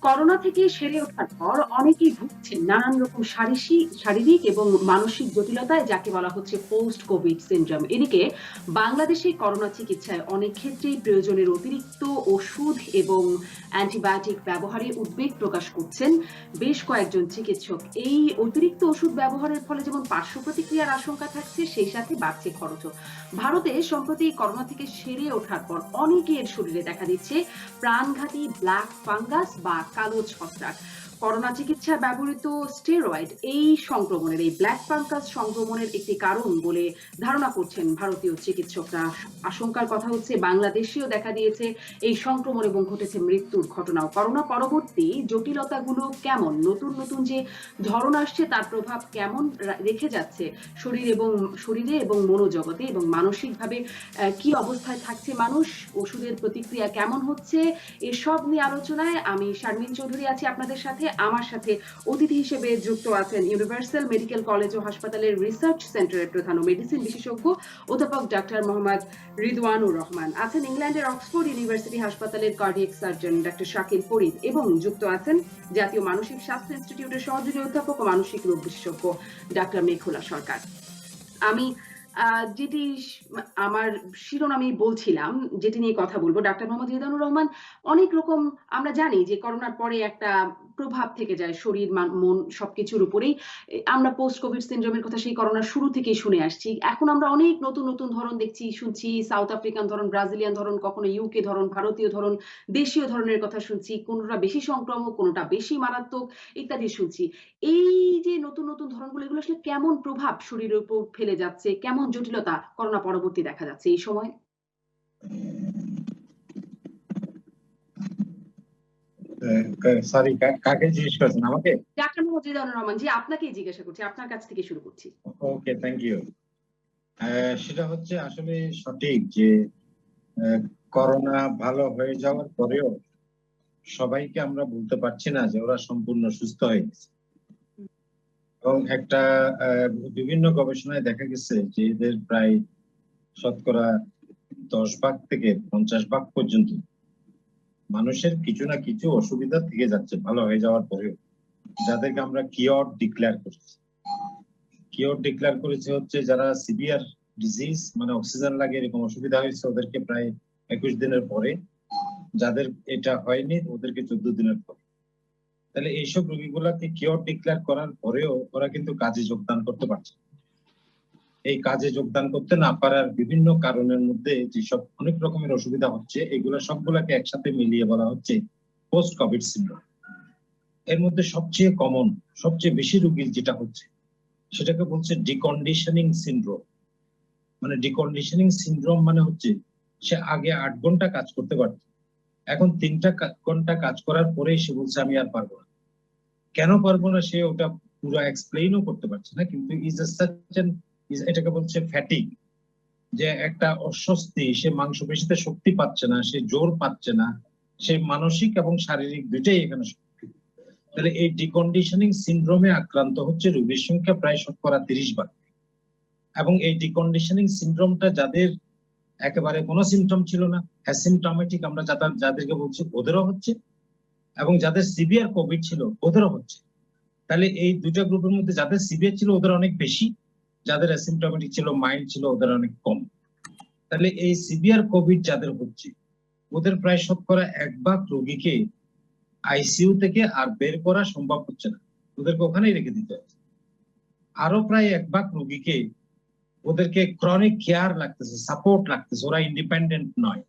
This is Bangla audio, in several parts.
করোনা থেকে সেরে ওঠার পর অনেকেই ভুগছেন নানান রকম শারীরিক এবং মানসিক জটিলতায়, যাকে বলা হচ্ছে পোস্ট কোভিড সিনড্রোম। এদিকে বাংলাদেশে করোনা চিকিৎসায় অনেক ক্ষেত্রেই প্রয়োজনের অতিরিক্ত ওষুধ এবং অ্যান্টিবায়োটিক ব্যবহারে উদ্বেগ প্রকাশ করছেন বেশ কয়েকজন চিকিৎসক। এই অতিরিক্ত ওষুধ ব্যবহারের ফলে যেমন পার্শ্ব প্রতিক্রিয়ার আশঙ্কা থাকছে, সেই সাথে বাড়ছে খরচও। ভারতে সম্প্রতি করোনা থেকে সেরে ওঠার পর অনেকের শরীরে দেখা দিচ্ছে প্রাণঘাতী ব্ল্যাক ফাঙ্গাস বা কালো ছত্রাক। করোনা চিকিৎসায় ব্যবহৃত স্টেরয়েড এই সংক্রমণের, এই ব্ল্যাক ফাঙ্গাস সংক্রমণের একটি কারণ বলে ধারণা করছেন ভারতীয় চিকিৎসকরা। আশঙ্কার কথা হচ্ছে বাংলাদেশেও দেখা দিয়েছে এই সংক্রমণ এবং ঘটেছে মৃত্যুর ঘটনাও। করোনা পরবর্তী জটিলতাগুলো কেমন, নতুন নতুন যে ধরন আসছে তার প্রভাব কেমন রেখে যাচ্ছে শরীরে এবং মনোজগতে, এবং মানসিকভাবে কি অবস্থায় থাকছে মানুষ, ওষুধের প্রতিক্রিয়া কেমন হচ্ছে, এসব নিয়ে আলোচনায় আমি শারমিন চৌধুরী আছি আপনাদের সাথে। আমার সাথে অতিথি হিসেবে যুক্ত আছেন ইউনিভার্সাল মেডিকেল কলেজ ও হাসপাতালের রিসার্চ সেন্টারের প্রধান ও মেডিসিন বিশেষজ্ঞ অধ্যাপক ডাক্তার মোহাম্মদ রিদওয়ানুর রহমান, আছেন ইংল্যান্ডের অক্সফোর্ড ইউনিভার্সিটি হাসপাতালের cardiac surgeon doctor Shakil Farid, এবং যুক্ত আছেন জাতীয় মানসিক স্বাস্থ্য ইনস্টিটিউটের সহযোগী অধ্যাপক ও মানসিক রোগ বিশেষজ্ঞ ডাক্তার মেঘুলা সরকার। আমি যেটি আমার শিরোনামে বলছিলাম, যেটি নিয়ে কথা বলবো, ডাক্তার মোহাম্মদ রিদওয়ানুর রহমান, অনেক রকম আমরা জানি যে করোনার পরে একটা প্রভাব থেকে যায় শরীর মন সবকিছুর উপরেই। আমরা পোস্ট কোভিড সিনড্রোমের কথা সেই করোনার শুরু থেকেই শুনে আসছি। এখন আমরা অনেক নতুন নতুন ধরন দেখছি, শুনছি, সাউথ আফ্রিকান ধরন, ব্রাজিলিয়ান ধরন, কখনো ইউকে ধরন, ভারতীয় ধরন, দেশীয় ধরনের কথা শুনছি, কোনোটা বেশি সংক্রামক, কোনোটা বেশি মারাত্মক ইত্যাদি শুনছি। এই যে নতুন নতুন ধরনগুলো, এগুলো আসলে কেমন প্রভাব শরীরের উপর ফেলে যাচ্ছে, কেমন জটিলতা করোনা পরবর্তী দেখা যাচ্ছে এই সময়? সরি, কাকে জিজ্ঞেস করছেন? আমাকে? ডাক্তার মোহাম্মদ রিদওয়ানুর রহমান জি, আপনাকেই জিজ্ঞাসা করছি, আপনার কাছ থেকে শুরু করছি। ওকে, থ্যাংক ইউ। সেটা হচ্ছে আসলে সঠিক যে করোনা ভালো হয়ে যাওয়ার পরেও সবাইকে আমরা বলতে পারছি না যে ওরা সম্পূর্ণ সুস্থ হয়ে গেছে। এবং একটা বিভিন্ন গবেষণায় দেখা গেছে যে এদের প্রায় শতকরা 10 ভাগ থেকে 50 ভাগ পর্যন্ত মানুষের কিছু না কিছু অসুবিধা থেকে যাচ্ছে ভালো হয়ে যাওয়ার পরেও, যাদেরকে আমরা কিওর ডিক্লেয়ার করছি। কিওর ডিক্লেয়ার করেছে হচ্ছে যারা সিভিয়ার ডিজিজ, মানে অক্সিজেন লাগে এরকম অসুবিধা হয়েছে, ওদেরকে প্রায় 21 দিনের পরে, যাদের এটা হয়নি ওদেরকে 14 দিনের পরে। তাহলে এইসব রোগীগুলাকে কিওর ডিক্লেয়ার করার পরেও ওরা কিন্তু কাজে যোগদান করতে পারছে। এই কাজে যোগদান করতে না পারার বিভিন্ন কারণের মধ্যে যেসব অনেক রকমের অসুবিধা হচ্ছে, এগুলো সবগুলাকে একসাথে মিলিয়ে বলা হচ্ছে পোস্ট কোভিড সিনড্রোম। এর মধ্যে সবচেয়ে কমন, সবচেয়ে বেশি রোগীর যেটা হচ্ছে সেটাকে বলছে ডিকন্ডিশনিং সিনড্রোম। মানে ডিকন্ডিশনিং সিনড্রোম মানে হচ্ছে সে আগে 8 ঘন্টা কাজ করতে পারত, এখন 3 ঘন্টা কাজ করার পরে সে বলছে আমি আর পারবো না। কেন পারবো না সে ওটা পুরো এক্সপ্লেইনও করতে পারছে না, কিন্তু এটাকে বলছে ফ্যাটিক, যে একটা অস্বস্তি, সে মাংসপেশিতে শক্তি পাচ্ছে না, সে জোর পাচ্ছে না, সে মানসিক এবং শারীরিক দুইটাই এখানে শক্তি। তাহলে এই ডিকন্ডিশনিং সিনড্রোমে আক্রান্ত হচ্ছে রোগীর সংখ্যা প্রায় 30%। এবং এই ডিকন্ডিশনিং সিনড্রোমটা যাদের একেবারে কোনো সিমটম ছিল না, অ্যাসিমটমেটিক আমরা যাদেরকে বলছি, ওদেরও হচ্ছে, এবং যাদের সিভিয়ার কোভিড ছিল ওদেরও হচ্ছে। তাহলে এই দুইটা গ্রুপের মধ্যে যাদের সিভিয়ার ছিল ওদের অনেক বেশি, যাদের অ্যাসিমটমেটিক ছিল, মাইল্ড ছিল, ওদের অনেক কম। তাহলে এই সিভিয়ার কোভিড যাদের হচ্ছে ওদের প্রায় শতকরা 1 ভাগ রোগীকে আইসিইউ থেকে আর বের করা সম্ভব হচ্ছে না, ওদেরকে ওখানেই রেখে দিতে হচ্ছে। আরো প্রায় 1 ভাগ রোগীকে ওদেরকে ক্রনিক কেয়ার লাগতেছে, সাপোর্ট লাগতেছে, ওরা ইন্ডিপেন্ডেন্ট নয়,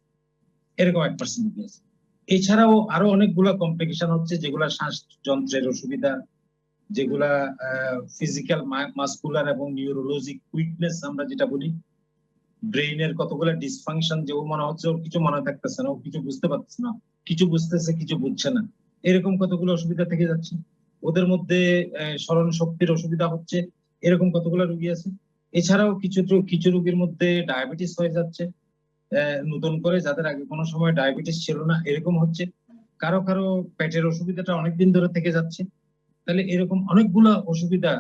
এরকম 1% আছে। এছাড়াও আরো অনেকগুলো কমপ্লিকেশন হচ্ছে, যেগুলা শ্বাসযন্ত্রের অসুবিধা, যেগুলা ফিজিক্যাল মাসকুলার এবং নিউরোলজিক উইকনেস আমরা যেটা বলি, ব্রেইনের কতগুলো ডিসফাংশন, যে ও মনে হচ্ছে ওর কিছু মনে থাকতেছে না, ও কিছু বুঝতে পারতেছে না, কিছু বুঝতেছে কিছু বুঝছে না, এরকম কতগুলো অসুবিধা থেকে যাচ্ছে। ওদের মধ্যে স্মরণ শক্তির অসুবিধা হচ্ছে, এরকম কতগুলো রোগী আছে। এছাড়াও কিছু রোগীর মধ্যে ডায়াবেটিস হয়ে যাচ্ছে নতুন করে, যাদের আগে কোনো সময় ডায়াবেটিস ছিল না, এরকম হচ্ছে। কারো কারো পেটের অসুবিধাটা অনেকদিন ধরে থেকে যাচ্ছে। তাহলে এরকম অনেকগুলা অসুবিধা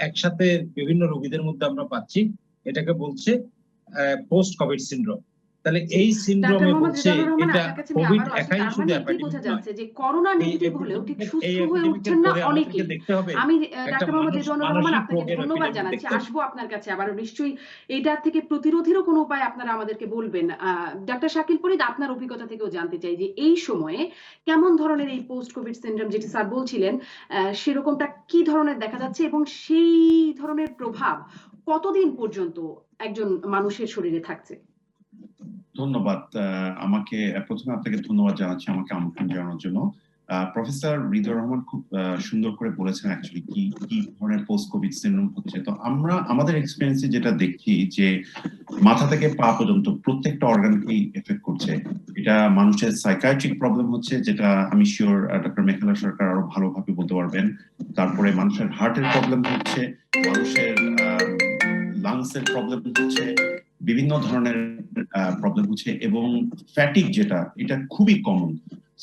একসাথে বিভিন্ন রোগীদের মধ্যে আমরা পাচ্ছি, এটাকে বলছে পোস্ট কোভিড সিনড্রোম। তাহলে জি। এই ডাক্তার সিনড্রোমে মোহাম্মদ হচ্ছে রিজানুর রহমান, এটা আপনার কাছে আমি কোভিড আবারও আসি। একাই তার শুধু মানে এটি বোঝা এপিডেমিক নয়। যাচ্ছে যে করোনা এই নেগেটিভ হলেও ঠিক এপিডেমিকের সুস্থ এই হয়ে এপিডেমিকের উঠছেন না পরে আমাদেরকে অনেকেই। দেখতে হবে আমি একটা ডাক্তার মোহাম্মদ রিজানুর রহমান, মানসিক আপনাকে রোগের ধন্যবাদ এপিডেমিক জানাচ্ছি। দেখতে হবে। আসবো আপনার কাছে আবারও নিশ্চয়ই এটার থেকে প্রতিরোধেরও কোনো উপায় আপনারা আমাদেরকে বলবেন। ডাক্তার শাকিল ফরিদ, আপনার অভিজ্ঞতা থেকেও জানতে চাই যে এই সময়ে কেমন ধরনের এই পোস্ট কোভিড সিনড্রোম, যেটি স্যার বলছিলেন, সেরকমটা কি ধরনের দেখা যাচ্ছে এবং সেই ধরনের প্রভাব কতদিন পর্যন্ত একজন মানুষের শরীরে থাকছে? ধন্যবাদ। আমাকে প্রথমে আপনাকে ধন্যবাদ জানাচ্ছি আমাকে আমন্ত্রণ জানানোর জন্য। প্রফেসর হৃদয় রহমান খুব সুন্দর করে বলেছেন অ্যাকচুয়ালি কি কি ধরনের পোস্ট কোভিড সিনড্রোম হচ্ছে। তো আমরা আমাদের এক্সপেরিয়েন্সে যেটা দেখি যে মাথা থেকে পা পর্যন্ত প্রত্যেকটা অর্গানকেই এফেক্ট করছে। এটা মানুষের সাইকিয়াট্রিক প্রবলেম হচ্ছে, যেটা আমি শিওর ডক্টর মেঘালা সরকার আরো ভালোভাবে বলতে পারবেন। তারপরে মানুষের হার্টের প্রবলেম হচ্ছে, মানুষের লাংসের প্রবলেম হচ্ছে, বিভিন্ন ধরনের প্রবলেম হচ্ছে, এবং ফ্যাটিক যেটা এটা খুবই কমন।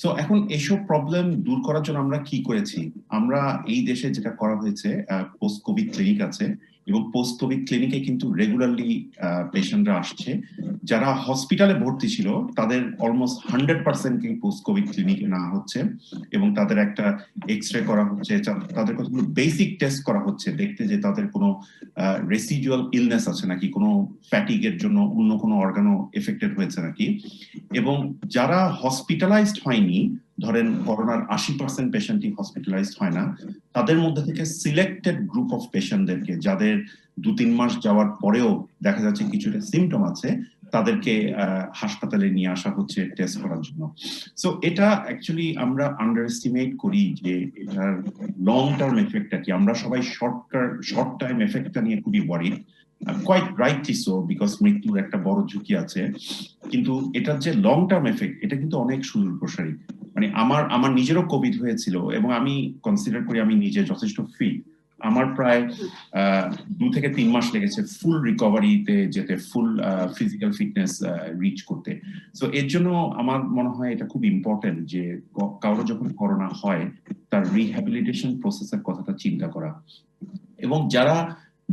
সো এখন এইসব প্রবলেম দূর করার জন্য আমরা কি করেছি? আমরা এই দেশে যেটা করা হয়েছে, পোস্ট কোভিড ক্লিনিক আছে, এবং পোস্ট কোভিড ক্লিনিকে কিন্তু রেগুলারলি পেশেন্টরা আসছে। যারা হসপিটালে ভর্তি ছিল তাদের অলমোস্ট 100% পোস্ট কোভিড ক্লিনিকে নেওয়া হচ্ছে, এবং তাদের একটা এক্স রে করা হচ্ছে, তাদের কতগুলো বেসিক টেস্ট করা হচ্ছে দেখতে যে তাদের কোনো রেসিডুয়াল ইলনেস আছে নাকি, কোনো ফ্যাটিগের জন্য অন্য কোনো অর্গানও এফেক্টেড হয়েছে নাকি। এবং যারা হসপিটালাইজড হয়নি, ধরেন করোনার 80% পেশেন্টই হসপিটালাইজড হয় না, তাদের মধ্যে থেকে সিলেক্টেড গ্রুপ অফ পেশেন্টদেরকে, যাদের 2-3 মাস যাওয়ার পরেও দেখা যাচ্ছে কিছুটা সিমটম আছে, তাদেরকে হাসপাতালে নিয়ে আসা হচ্ছে টেস্ট করার জন্য। সো এটা অ্যাকচুয়ালি আমরা আন্ডার এস্টিমেট করি যে এটার লং টার্ম এফেক্টটা কি। আমরা সবাই শর্ট টাইম এফেক্টটা নিয়ে খুবই worried, quite rightly so, because মৃত্যুর একটা বড় ঝুঁকি আছে। কিন্তু এটার যে লং টার্ম এফেক্ট, এটা কিন্তু অনেক সুদূর প্রসারী। মানে আমার নিজেরও কোভিড হয়েছিল, এবং আমি কনসিডার করি আমি নিজে যথেষ্ট ফিট। আমার প্রায় 2 থেকে 3 মাস লেগেছে ফুল রিকভারিতে যেতে, ফুল ফিজিক্যাল ফিটনেস রিচ করতে। সো এর জন্য আমার মনে হয় এটা খুব ইম্পর্টেন্ট যে কারো যখন করোনা হয় তার রিহ্যাবিলিটেশন প্রসেসের কথাটা চিন্তা করা। এবং যারা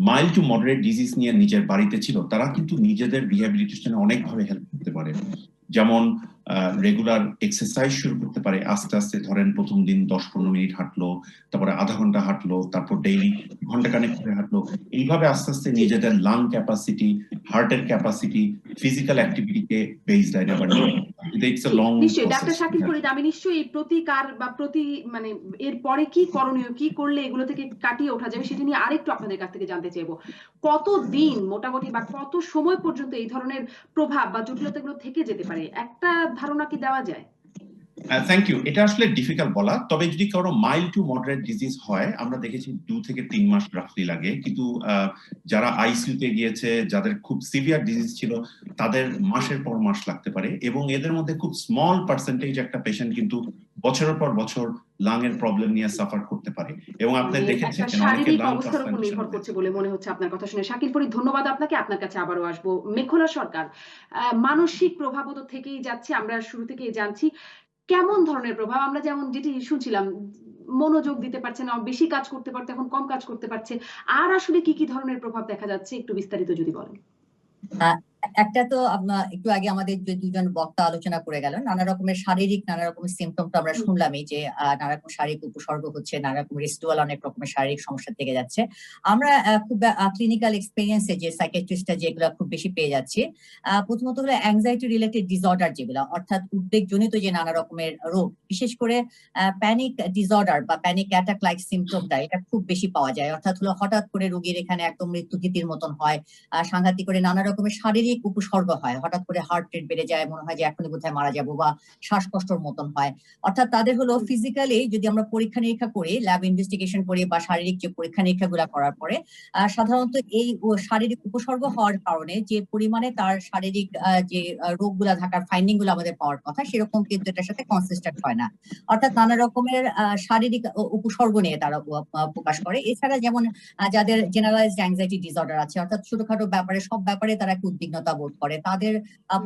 মাইল্ড টু মডারেট ডিজিজ নিয়ে নিজের বাড়িতে ছিল, তারা কিন্তু নিজেদের রিহ্যাবিলিটেশনে অনেকভাবে হেল্প করতে পারে। যেমন রেগুলার এক্সারসাইজ শুরু করতে পারে আস্তে আস্তে। ধরেন প্রথম দিন 10-15 মিনিট হাঁটলো, তারপরে আধা ঘন্টা হাঁটলো, তারপর ডেইলি ঘন্টাখানেক করে হাঁটলো। এইভাবে আস্তে আস্তে নিজেদের লাং ক্যাপাসিটি, হার্টের ক্যাপাসিটি, ফিজিক্যাল অ্যাক্টিভিটিকে বেস লাইনে আবার নিয়ে। ইটস আ লং নিশ্চয়ই ডাক্তার প্রসেস। শাকিল ফরিদ, আমি নিশ্চয়ই এই প্রতিকার বা মানে এরপরে কি করণীয়, কি করলে এগুলো থেকে কাটিয়ে ওঠা যাবে সেটা নিয়ে আরেকটু আপনাদের কাছ থেকে জানতে চাইবো। কতদিন মোটামুটি বা কত সময় পর্যন্ত এই ধরনের প্রভাব বা জটিলতাগুলো থেকে যেতে পারে, একটা ধারণা কি দেওয়া যায়? Thank you. এটা আসলে ডিফিকাল্ট বলা, তবে যদি কারো মাইল্ড টু মডারেট ডিজিজ হয়, আমরা দেখেছি 2 থেকে 3 মাস রাফলি লাগে। কিন্তু যারা আইসিইউতে গিয়েছে, যাদের খুব সিভিয়ার ডিজিজ ছিল, তাদের মাসের পর মাস লাগতে পারে। এবং এদের মধ্যে খুব স্মল পার্সেন্টেজ একটা পেশেন্ট কিন্তু বছরের পর বছর লাং এর প্রবলেম নিয়ে সাফার করতে পারে। এবং আপনি দেখেছেন একটা অনেকে শারীরিক লাং অবস্থার উপর ট্রান্সপ্লান্টেশন নির্ভর করছে বলে মনে হচ্ছে আপনার কথা শুনে। শাকিল ফরিদ, ধন্যবাদ আপনাকে। আপনার কাছে আবারও আসবো। মেঘলা সরকার, মানসিক প্রভাবও তো থেকেই যাচ্ছে, আমরা শুরু থেকেই জানছি। কেমন ধরনের প্রভাব? আমরা যেমন যেটি শুনছিলাম, মনোযোগ দিতে পারছে না, বেশি কাজ করতে পারতে এখন কম কাজ করতে পারছে। আর আসলে কি কি ধরনের প্রভাব দেখা যাচ্ছে একটু বিস্তারিত যদি বলেন। একটা তো একটু আগে আমাদের যে দুজন বক্তা আলোচনা করে গেলেন, নানা রকমের শারীরিক নানা রকমের সিমটম তো আমরা শুনলামই, যে নানা রকম শারীরিক উপসর্গ হচ্ছে, নানা রকম রেসিডুয়াল অনেক রকমের শারীরিক সমস্যা থেকে যাচ্ছে। আমরা খুব ক্লিনিক্যাল এক্সপেরিয়েন্সে যে সাইকিয়াট্রিস্টরা যেগুলো খুব বেশি পেয়ে যাচ্ছি, প্রথমত হলো অ্যাংজাইটি রিলেটেড ডিসঅর্ডার, যেগুলো অর্থাৎ উদ্বেগজনিত যে নানা রকমের রোগ, বিশেষ করে প্যানিক ডিসঅর্ডার বা প্যানিক অ্যাটাক লাইক সিমটমটা এটা খুব বেশি পাওয়া যায়। অর্থাৎ হলো হঠাৎ করে রোগীর এখানে একদম মৃত্যুভীতির মতন হয়, সাংঘাতিক করে নানা রকমের শারীরিক উপসর্গ হয়, হঠাৎ করে হার্ট রেট বেড়ে যায়, মনে হয় যে এখনই বোধহয় মারা যাবো, বা শ্বাসকষ্টর মতন হয়। অর্থাৎ তাদের হলো ফিজিক্যালি যদি আমরা পরীক্ষা নিরীক্ষা করি, ল্যাব ইনভেস্টিগেশন করি বা শারীরিক যে পরীক্ষা নিরীক্ষা গুলা করার পরে সাধারণত এই শারীরিক উপসর্গ হওয়ার কারণে যে পরিমাণে তার শারীরিক যে রোগগুলা থাকার ফাইন্ডিং গুলো আমাদের পাওয়ার কথা, সেরকম কিন্তু এটার সাথে কনসিস্টেন্ট হয় না। অর্থাৎ নানা রকমের শারীরিক উপসর্গ নিয়ে তারা প্রকাশ করে। এছাড়া যেমন যাদের জেনারেলাইজড অ্যাংজাইটি ডিসঅর্ডার আছে, অর্থাৎ ছোটখাটো ব্যাপারে সব ব্যাপারে তারা একটু উদ্বিগ্ন উদাসীনতা বোধ করে, তাদের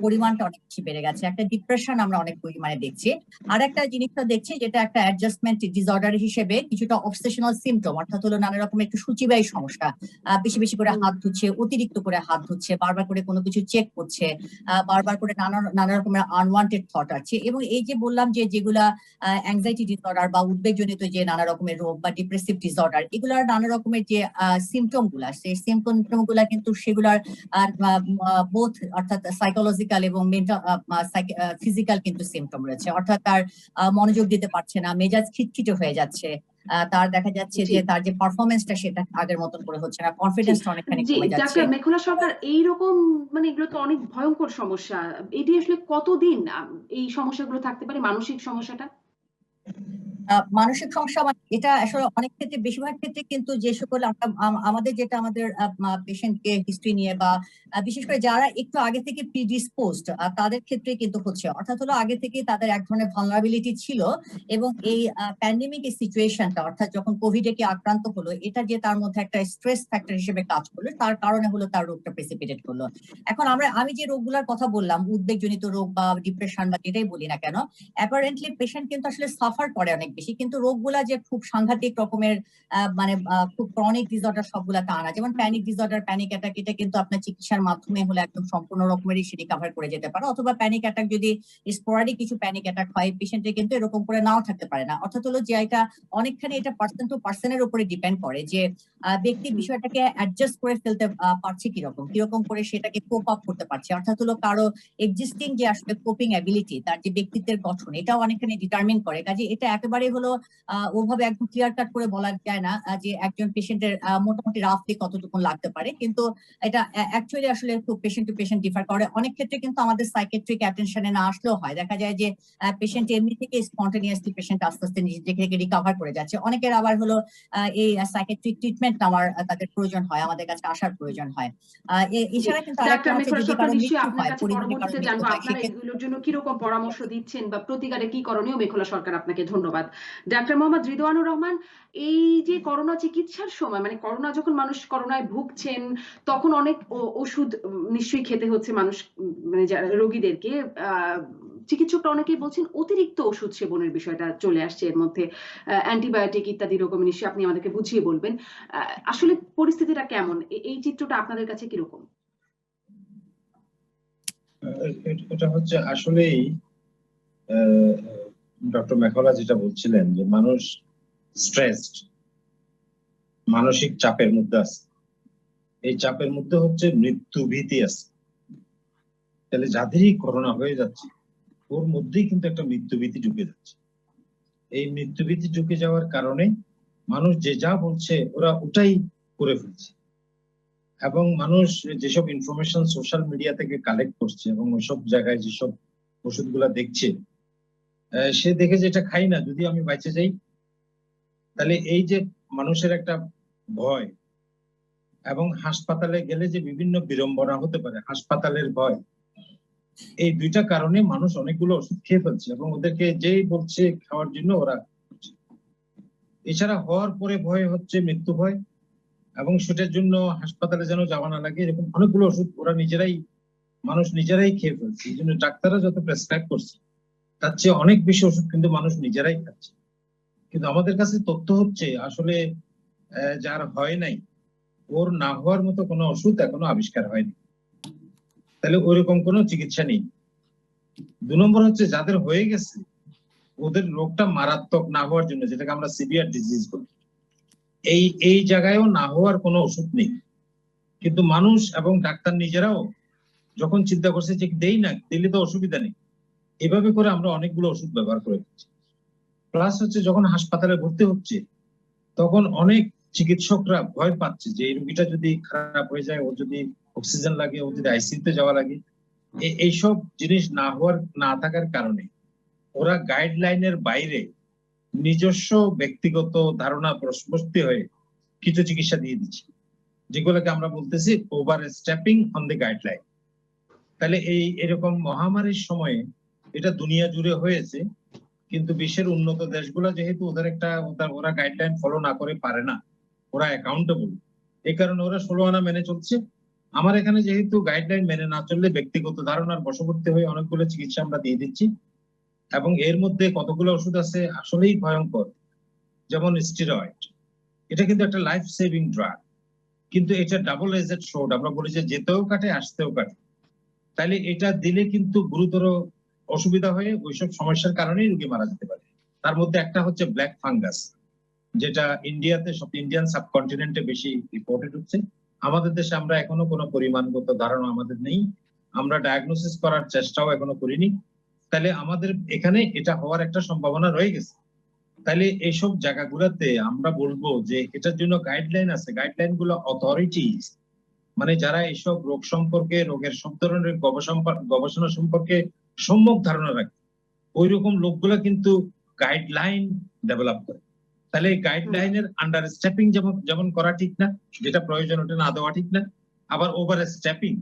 পরিমাণটা অনেক বেশি বেড়ে গেছে। একটা ডিপ্রেশন আমরা অনেক পরিমাণে দেখছি। আর একটা জিনিসটা দেখছি যেটা একটা অ্যাডজাস্টমেন্ট ডিসঅর্ডার হিসেবে কিছুটা অবসেশনাল সিমটম, অর্থাৎ হলো নানা রকমের একটু সূচিবাহী সমস্যা, বেশি বেশি করে হাত ধুচ্ছে, অতিরিক্ত করে হাত ধুচ্ছে, বারবার করে কোনো কিছু চেক করছে, বারবার করে নানা রকমের আনওয়ান্টেড থট আছে। এবং এই যে বললাম যে যেগুলা অ্যাংজাইটি ডিসঅর্ডার বা উদ্বেগজনিত যে নানা রকমের রোগ বা ডিপ্রেসিভ ডিসঅর্ডার, এগুলার নানা রকমের যে সিমটম গুলা, সেই সিমটম গুলা কিন্তু সেগুলার বোথ অর্থাৎ সাইকোলজিক্যাল এবং মেন্টাল ফিজিক্যাল কিন্তু সিমটম রয়েছে। অর্থাৎ তার মনোযোগ দিতে পারছে না, মেজাজ খিটখিটে হয়ে যাচ্ছে, তার দেখা যাচ্ছে যে তার যে পারফরমেন্সটা সেটা আগের মতন করে হচ্ছে না, কনফিডেন্সটা অনেকখানি জি, কমে যাচ্ছে। ডাক্তার মেঘলা সরকার, এইরকম মানে এগুলো তো অনেক ভয়ঙ্কর সমস্যা। এটি আসলে কতদিন এই সমস্যাগুলো থাকতে পারে, মানসিক সমস্যাটা? মানসিক সমস্যা এটা আসলে অনেক ক্ষেত্রে, বেশিরভাগ ক্ষেত্রে কিন্তু যে সকল আমাদের যেটা আমাদের পেশেন্টকে হিস্ট্রি নিয়ে বা বিশেষ করে যারা একটু আগে থেকে প্রিডিসপোজড তাদের ক্ষেত্রে কিন্তু হচ্ছে, অর্থাৎ হলো আগে থেকে তাদের এক ধরনের ভালনারাবিলিটি ছিল এবং এই প্যান্ডেমিক এই সিচুয়েশনটা, অর্থাৎ যখন কোভিডে কে আক্রান্ত হলো, এটা যে তার মধ্যে একটা স্ট্রেস ফ্যাক্টর হিসেবে কাজ করলো, তার কারণে হলো তার রোগটা প্রেসিপিটেট করলো। এখন আমি যে রোগগুলোর কথা বললাম, উদ্বেগজনিত রোগ বা ডিপ্রেশন বা যেটাই বলি না কেন, অ্যাপারেন্টলি পেশেন্ট কিন্তু আসলে সাফার করে অনেক বেশি, কিন্তু রোগগুলা যে খুব সাংঘাতিক রকমের মানে খুব ক্রনিক ডিসঅর্ডার সবগুলা তা না। যেমন প্যানিক ডিসঅর্ডার, প্যানিক অ্যাটাক, এটা কিন্তু আপনার চিকিৎসার মাধ্যমে হলে একদম সম্পূর্ণ রকমেরই সেটি কভার করে যেতে পারে। অথবা প্যানিক অ্যাটাক যদি স্পোরাডিক কিছু প্যানিক অ্যাটাক হয়, পেশেন্টের কিন্তু এরকম করে নাও থাকতে পারে না। অর্থাৎ হলো যে এটা অনেকখানি এটা পার্সন টু পার্সনের উপরে ডিপেন্ড করে যে ব্যক্তি বিষয়টাকে অ্যাডজাস্ট করে ফেলতে পারছে কিরকম করে সেটাকে কোপ আপ করতে পারছে। অর্থাৎ হলো কারো এক্সিস্টিং যে আসলে কোপিং অ্যাবিলিটি, তার যে ব্যক্তিত্বের গঠন, এটাও অনেকখানি ডিটারমিন করে। কাজে এটা একেবারে হলো ওভাবে একদম ক্লিয়ার কাট করে বলা যায় না যে একজন পেশেন্টের মোটামুটি রাফলি কতটুকু লাগতে পারে, কিন্তু এটা অ্যাকচুয়ালি আসলে খুব পেশেন্ট টু পেশেন্ট ডিফার করে। অনেক ক্ষেত্রে কিন্তু আমাদের সাইকিয়াট্রিক অ্যাটেনশনে না আসলেও হয়, দেখা যায় যে পেশেন্ট এমনি থেকে স্পন্টেনিয়াসলি পেশেন্ট আস্তে আস্তে নিজে থেকে রিকভার করে যাচ্ছে। অনেকের আবার হলো এই সাইকিয়াট্রিক ট্রিটমেন্ট নেওয়ার তাদের প্রয়োজন হয়, আমাদের কাছে আসার প্রয়োজন হয়। এছাড়া কিন্তু আরেকটা ডাক্তার হচ্ছে মেঘলা যদি সরকার, কারো নিশ্চয়ই মৃত্যু আপনার হয়, কাছে পরিবারে কারো পরবর্তীতে মৃত্যু জানবো হয়, আপনারা সেক্ষেত্রে এগুলোর জন্য কিরকম পরামর্শ দিচ্ছেন বা প্রতিকারে কি করণীয়। মেঘলা সরকার, আপনাকে ধন্যবাদ। ডাক্তার মোহাম্মদ রিদওয়ানুর রহমান, এই যে করোনা চিকিৎসার সময়, মানে করোনা যখন মানুষ করোনায় ভুগছেন, তখন অনেক ওষুধ নিশ্চয়ই খেতে হচ্ছে মানুষ, মানে যারা রোগীদেরকে। চিকিৎসকরা অনেকেই বলছেন অতিরিক্ত ওষুধ সেবনের বিষয়টা চলে আসছে এর মধ্যে, অ্যান্টিবায়োটিক ইত্যাদি রকম। নিশ্চয়ই আপনি আমাদেরকে বুঝিয়ে বলবেন আসলে পরিস্থিতিটা কেমন, এই চিত্রটা আপনাদের কাছে কিরকম? এটা হচ্ছে আসলেই ডক্টর মেঘলা যেটা বলছিলেন যে মানুষ স্ট্রেসড, মানসিক চাপের মধ্যে আছে। এই চাপের মধ্যে হচ্ছে মৃত্যু ভীতি আছে। তাহলে যাদেরই করোনা হয়ে যাচ্ছে ওর মধ্যেই কিন্তু একটা মৃত্যু ভীতি ঢুকে যাচ্ছে। এই মৃত্যু ভীতি ঢুকে যাওয়ার কারণে মানুষ যে যা বলছে ওরা ওটাই করে ফেলছে। এবং মানুষ যেসব ইনফরমেশন সোশ্যাল মিডিয়া থেকে কালেক্ট করছে এবং ওইসব জায়গায় যেসব ওষুধগুলা দেখছে, সে দেখে যে এটা খাই না, যদি আমি বেঁচে যাই। তাহলে এই যে মানুষের একটা ভয়, এবং হাসপাতালে গেলে যে বিভিন্ন বিড়ম্বনা হতে পারে, হাসপাতালের ভয়, এই দুইটা কারণে মানুষ অনেকগুলো ওষুধ খেয়ে ফেলছে এবং ওদেরকে যেই বলছে খাওয়ার জন্য ওরা করছে। এছাড়া হওয়ার পরে ভয় হচ্ছে মৃত্যু ভয়, এবং সেটার জন্য হাসপাতালে যেন যাওয়া না লাগে, এরকম অনেকগুলো ওষুধ ওরা মানুষ নিজেরাই খেয়ে ফেলছে। এই জন্য ডাক্তাররা যত প্রেসক্রাইব করছে তার চেয়ে অনেক বেশি ওষুধ কিন্তু মানুষ নিজেরাই খাচ্ছে। কিন্তু আমাদের কাছে তথ্য হচ্ছে আসলে যার হয় নাই, ওর না হওয়ার মতো কোনো ওষুধ এখনো আবিষ্কার হয়নি। তাহলে ওইরকম কোনো চিকিৎসা নেই। 2 নম্বর হচ্ছে যাদের হয়ে গেছে ওদের রোগটা মারাত্মক না হওয়ার জন্য, যেটাকে আমরা সিভিয়ার ডিজিজ বলি, এই জায়গায়ও না হওয়ার কোনো ওষুধ নেই। কিন্তু মানুষ এবং ডাক্তার নিজেরাও যখন চিন্তা করছে যে দেই না, দিলে তো অসুবিধা নেই, এভাবে করে আমরা অনেকগুলো ওষুধ ব্যবহার করে ফেলছি। প্লাস হচ্ছে যখন হাসপাতালে ভর্তি হচ্ছে তখন অনেক চিকিৎসকরা ভয় পাচ্ছে যে এই রোগীটা যদি খারাপ হয়ে যায়, ও যদি অক্সিজেন লাগে, ও যদি আইসিইউতে যাওয়া লাগে। এইসব জিনিস না থাকার কারণে ওরা গাইডলাইনের বাইরে নিজস্ব ব্যক্তিগত ধারণা প্রশ্নবস্তি হয়ে কিছু চিকিৎসা দিয়ে দিচ্ছে, যেগুলোকে আমরা বলতেছি over stepping on the guideline. তাহলে এরকম মহামারীর সময়ে এটা দুনিয়া জুড়ে হয়েছে, কিন্তু বিশ্বের উন্নত দেশগুলো যেহেতু ওরা গাইডলাইন ফলো না করে পারে না, ওরা অ্যাকাউন্টেবল, এই কারণে ওরা 16 আনা মেনে চলছে আমার এখানে যেহেতু গাইডলাইন মেনে না চললে ব্যক্তিগত ধারণার বশবর্তী হয়ে অনেকগুলো চিকিৎসা আমরা দিয়ে দিচ্ছি, এবং এর মধ্যে কতগুলো ওষুধ আছে আসলেই ভয়ঙ্কর, যেমন স্টেরয়েড। এটা কিন্তু একটা লাইফ সেভিং ড্রাগ, কিন্তু এটা ডাবল এজেড শোড, আমরা বলি যে যেতেও কাটে আসতেও কাটে। তাহলে এটা দিলে কিন্তু গুরুতর অসুবিধা হয়ে ওইসব সমস্যার কারণেই রোগী মারা যেতে পারে। তার মধ্যে একটা হচ্ছে ব্ল্যাক ফাঙ্গাস, যেটা ইন্ডিয়াতে সব ইন্ডিয়ান সাবকন্টিনেন্টে বেশি রিপোর্টেড হচ্ছে। আমাদের দেশে আমরা এখনো কোনো পরিমাণগত ধারণা আমাদের নেই, আমরা ডায়াগনোসিস করার চেষ্টাও এখনো করিনি। তাহলে আমাদের এখানে এটা হওয়ার একটা সম্ভাবনা রয়ে গেছে। তাহলে এইসব জায়গাগুলোতে আমরা বলবো যে এটার জন্য গাইডলাইন আছে, গাইডলাইন গুলো অথরিটিজ, মানে যারা এইসব রোগ সম্পর্কে, রোগের সব ধরনের গবেষণা সম্পর্কে সম্যক ধারণা রাখে, ওই রকম লোকগুলো কিন্তু গাইডলাইন ডেভেলপ করে। তাহলে এই গাইডলাইনের আন্ডার স্টেপিং যেমন করা ঠিক না, যেটা প্রয়োজন ওটা না দেওয়া ঠিক না, আবার ওভার স্টেপিং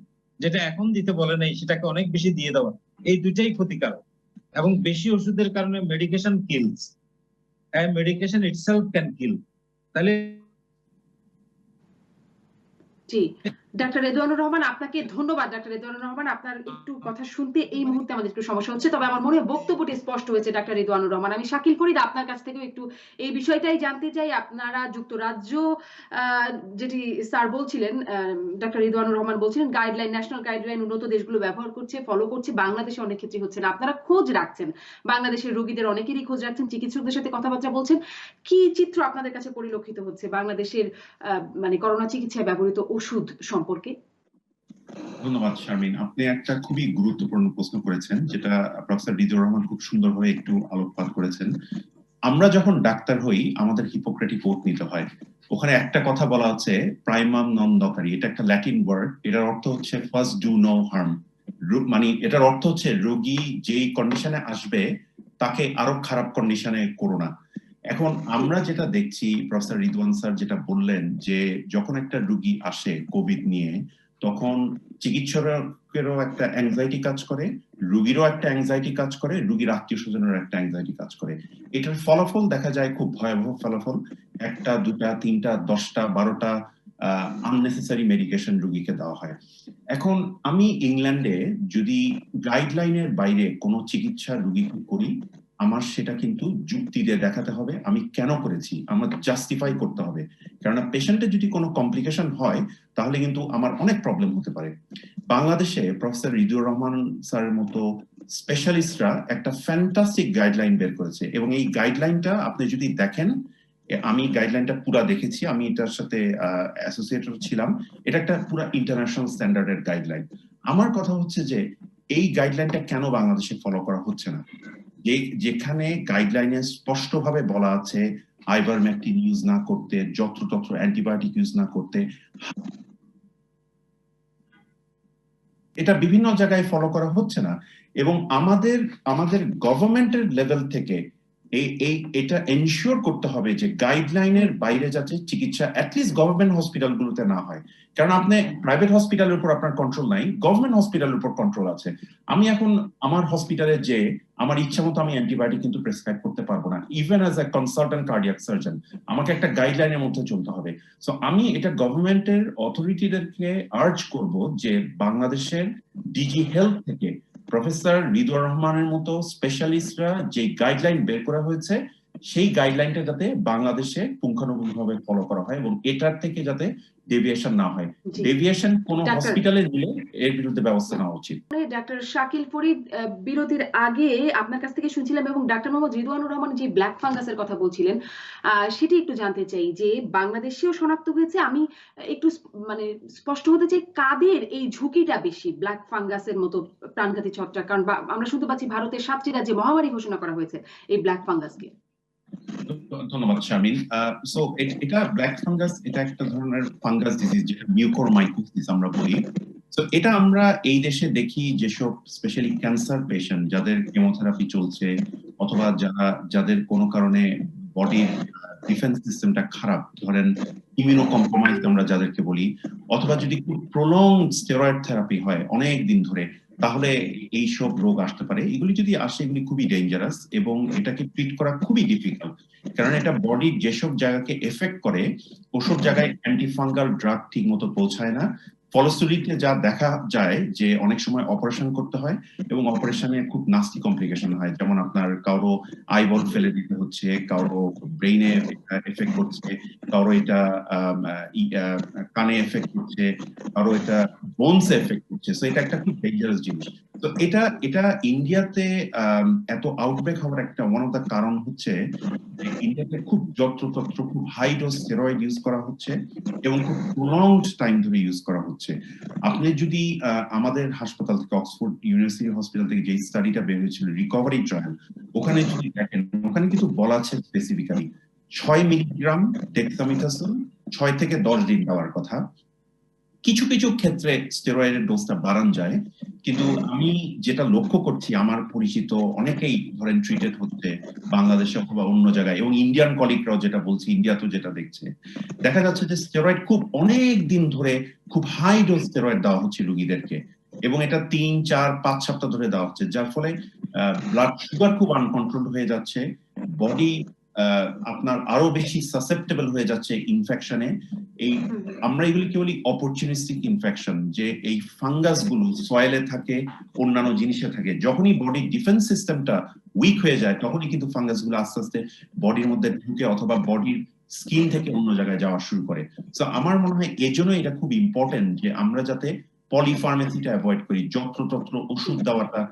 যেটা এখন দিতে বলে নাই সেটাকে অনেক বেশি দিয়ে দেওয়া, এই দুটাই ক্ষতিকারক। এবং বেশি ওষুধের কারণে medication kills, medication itself can কিল। তাহলে জি, ডাক্তার রেদওয়ানুর রহমান, আপনাকে ধন্যবাদ। ডাক্তার রেদওয়ানুর রহমান, আপনার একটু কথা শুনতে এই মুহূর্তে আমাদের একটু সমস্যা হচ্ছে, তবে আমার মনে হয় বক্তব্যটি স্পষ্ট হয়েছে ডাক্তার রেদওয়ানুর রহমান। আমি শাকিল ফরিদ আপনার কাছ থেকেও একটু এই বিষয়টাই জানতে চাই। আপনারা যুক্তরাজ্য, যেটি স্যার বলছিলেন, ডাক্তার রেদওয়ানুর রহমান বলছিলেন গাইডলাইন, ন্যাশনাল গাইডলাইন উন্নত দেশগুলো ব্যবহার করছে, ফলো করছে, বাংলাদেশে অনেক ক্ষেত্রে হচ্ছে না। আপনারা খোঁজ রাখছেন, বাংলাদেশের রোগীদের অনেকেরই খোঁজ রাখছেন, চিকিৎসকদের সাথে কথাবার্তা বলছেন। কি চিত্র আপনাদের কাছে পরিলক্ষিত হচ্ছে বাংলাদেশের মানে করোনা চিকিৎসায় ব্যবহৃত ওষুধ সম্পর্কে? ধন্যবাদ শারমিন, আপনি একটা খুবই গুরুত্বপূর্ণ প্রশ্ন করেছেন, যেটা প্রফেসর রিদুর রহমান খুব সুন্দরভাবে একটু আলোকপাত করেছেন। আমরা যখন ডাক্তার হই আমাদের হিপোক্রেটিক ওথ নিতে হয়। ওখানে একটা কথা বলা আছে, প্রাইমাম নন দকারি, এটা একটা ল্যাটিন ওয়ার্ড, এটার অর্থ হচ্ছে ফার্স্ট ডু নো হার্ম। মানে এটার অর্থ হচ্ছে রোগী যেই কন্ডিশনে আসবে তাকে আরো খারাপ কন্ডিশনে করো না। এখন আমরা যেটা দেখছি, প্রফেসর রিদওয়ান স্যার যেটা বললেন, যে যখন একটা রোগী আসে কোভিড নিয়ে, তখন চিকিৎসকেরও একটা অ্যাংজাইটি কাজ করে, রোগীরও একটা অ্যাংজাইটি কাজ করে, রোগীর আত্মীয় স্বজনেরও একটা অ্যাংজাইটি কাজ করে। এটার ফলাফল দেখা যায় খুব ভয়াবহ ফলাফল। একটা, দুটা, তিনটা, 10টা, 12টা আননেসেসারি মেডিকেশন রোগীকে দেওয়া হয়। এখন আমি ইংল্যান্ডে যদি গাইডলাইনের বাইরে কোনো চিকিৎসা রোগীকে করি, আমার সেটা কিন্তু যুক্তি দিয়ে দেখাতে হবে আমি কেন করেছি, আমার জাস্টিফাই করতে হবে। কেননা পেশেন্টের যদি কোনো কমপ্লিকেশন হয় তাহলে কিন্তু আমার অনেক প্রবলেম হতে পারে। বাংলাদেশে প্রফেসর রিদুর রহমান স্যারের মতো স্পেশালিস্টরা একটা ফ্যান্টাস্টিক গাইডলাইন বের করেছে, এবং এই গাইডলাইনটা আপনি যদি দেখেন, আমি গাইডলাইনটা পুরা দেখেছি, আমি এটার সাথে অ্যাসোসিয়েটেড ছিলাম, এটা একটা পুরা ইন্টারন্যাশনাল স্ট্যান্ডার্ডের গাইডলাইন। আমার কথা হচ্ছে যে এই গাইডলাইনটা কেন বাংলাদেশে ফলো করা হচ্ছে না? যেখানে গাইডলাইনে স্পষ্টভাবে বলা আছে আইভারমেকটিন ইউজ না করতে, যত্রতত্র অ্যান্টিবায়োটিক ইউজ না করতে, এটা বিভিন্ন জায়গায় ফলো করা হচ্ছে না। এবং আমাদের গভর্নমেন্টের লেভেল থেকে এটা এনশিওর করতে হবে যে গাইডলাইনের বাইরে যাতে চিকিৎসা অ্যাটলিস্ট গভর্নমেন্ট হসপিটাল গুলোতে না হয়। কারণ আপনি প্রাইভেট হসপিটালের উপর আপনার কন্ট্রোল নাই, গভর্নমেন্ট হসপিটালের উপর কন্ট্রোল আছে। আমি এখন আমার হসপিটালে যে আমার ইচ্ছা মতো আমি অ্যান্টিবায়োটিক কিন্তু প্রেসক্রাইব করতে পারবো না, even as a consultant cardiac surgeon আমাকে একটা গাইডলাইনের মধ্যে চলতে হবে। সো আমি এটা গভর্নমেন্টের অথরিটিদেরকে আর্জ করব যে বাংলাদেশের ডিজি হেলথ থেকে প্রফেসর রিদওয়ান রহমানের মতো স্পেশালিস্টরা যে গাইডলাইন বের করা হয়েছে সেই গাইডলাইনটা যাতে বাংলাদেশে পুঙ্খানুপুঙ্খভাবে ফলো করা হয়, এবং এটার থেকে যাতে ডেভিয়েশন না হয়। ডেভিয়েশন কোন হসপিটালে দিলে এর বিরুদ্ধে ব্যবস্থা নেওয়া উচিত। ডাক্তার শাকিল ফরিদ, বিরতির আগে আপনার কাছ থেকে শুনছিলাম, এবং ডাক্তার মোহাম্মদ রিদওয়ানুর রহমান যে ব্ল্যাক ফাঙ্গাসের কথা বলছিলেন সেটি একটু জানতে চাই যে বাংলাদেশেও শনাক্ত হয়েছে। আমি একটু মানে স্পষ্ট হতে চাই, কাদের এই ঝুঁকিটা বেশি ব্ল্যাক ফাঙ্গাসের মতো প্রাণঘাতী ছত্রাক? কারণ আমরা শুনতে পাচ্ছি ভারতের 7টি রাজ্যে মহামারী ঘোষণা করা হয়েছে এই ব্ল্যাক ফাঙ্গাসকে। ধন্যবাদ শারমিন। সো এটা ব্ল্যাক ফাঙ্গাস, এটা একটা ধরনের ফাঙ্গাস ডিজিজ যেটা মিউকোরমাইকোসিস আমরা বলি। সো এটা আমরা এই দেশে দেখি যেসব স্পেশালি ক্যান্সার পেশেন্ট যাদের কেমোথেরাপি চলছে, অথবা যাদের কোনো কারণে বডির ডিফেন্স সিস্টেমটা খারাপ, ধরেন ইমিউনো কম্প্রোমাইজ আমরা যাদেরকে বলি, অথবা যদি খুব প্রলং স্টেরয়েড থেরাপি হয় অনেক দিন ধরে, তাহলে এই সব রোগ আসতে পারে। এগুলি যদি আসে এগুলি খুবই ডেঞ্জারাস, এবং এটাকে ট্রিট করা খুবই ডিফিকাল্ট। কারণ এটা বডির যেসব জায়গাকে এফেক্ট করে ওসব জায়গায় অ্যান্টিফাঙ্গাল ড্রাগ ঠিক মতো পৌঁছায় না, ফলশ্রুতিতে যা দেখা যায় যে অনেক সময় অপারেশন করতে হয় এবং অপারেশনে খুব নাস্টি কমপ্লিকেশন হয়, যেমন আপনার কারো আইবল ফেলে দিতে হচ্ছে, কারো ব্রেইনে এফেক্ট করছে, কারো এটা কানে এফেক্ট করছে, কারো এটা বোনসে এফেক্ট করছে। সো এটা একটা খুব ডেঞ্জারাস জিনিস। তো এটা ইন্ডিয়াতে এত আউটব্রেক হওয়ার একটা ওয়ান অফ দ্য কারণ হচ্ছে যে ইন্ডিয়াতে খুব যত্রতত্র খুব হাই ডোজ স্টেরয়েড ইউজ করা হচ্ছে এবং খুব প্রলংড টাইম ধরে ইউজ করা হচ্ছে। আপনি যদি আমাদের হাসপাতাল থেকে, অক্সফোর্ড ইউনিভার্সিটি হসপিটাল থেকে যে স্টাডিটা বের হয়েছিল রিকভারি ট্রায়াল, ওখানে যদি দেখেন ওখানে কিন্তু বলা আছে স্পেসিফিক্যালি 6 মিলিগ্রাম ডেক্সামিথাসোন 6 থেকে 10 দিন দেওয়ার কথা। কিছু কিছু ক্ষেত্রে স্টেরয়েডের ডোজটা বাড়ানো যায়, কিন্তু আমি যেটা লক্ষ্য করছি আমার পরিচিত অনেকেই ধরেন ট্রিটেড হচ্ছে বাংলাদেশে অথবা অন্য জায়গায়, এবং ইন্ডিয়ান কলিগরাও যেটা বলছে, ইন্ডিয়াতেও যেটা দেখছে, দেখা যাচ্ছে যে স্টেরয়েড খুব অনেক দিন ধরে খুব হাই ডোজ স্টেরয়েড দেওয়া হচ্ছে রোগীদেরকে, এবং এটা 3, 4, 5 সপ্তাহ ধরে দেওয়া হচ্ছে, যার ফলে ব্লাড সুগার খুব আনকন্ট্রোলড হয়ে যাচ্ছে, বডি আপনার আরো বেশি সাসেপ্টেবল হয়ে যাচ্ছে ইনফেকশনে। এই আমরা এগুলিকে বলি অপরচুনিস্টিক ইনফেকশন, যে এই ফাঙ্গাস গুলো সয়েলে থাকে, অন্যান্য জিনিসে থাকে, যখনই বডির ডিফেন্স সিস্টেমটা উইক হয়ে যায় তখনই কিন্তু ফাঙ্গাস গুলো আস্তে আস্তে বডির মধ্যে ঢুকে অথবা বডির স্কিন থেকে অন্য জায়গায় যাওয়া শুরু করে। তো আমার মনে হয় এজন্য এটা খুব ইম্পর্টেন্ট যে আমরা যাতে পলিফার্মেসিটা অ্যাভয়েড করি, যত্রতত্র ওষুধ দেওয়াটা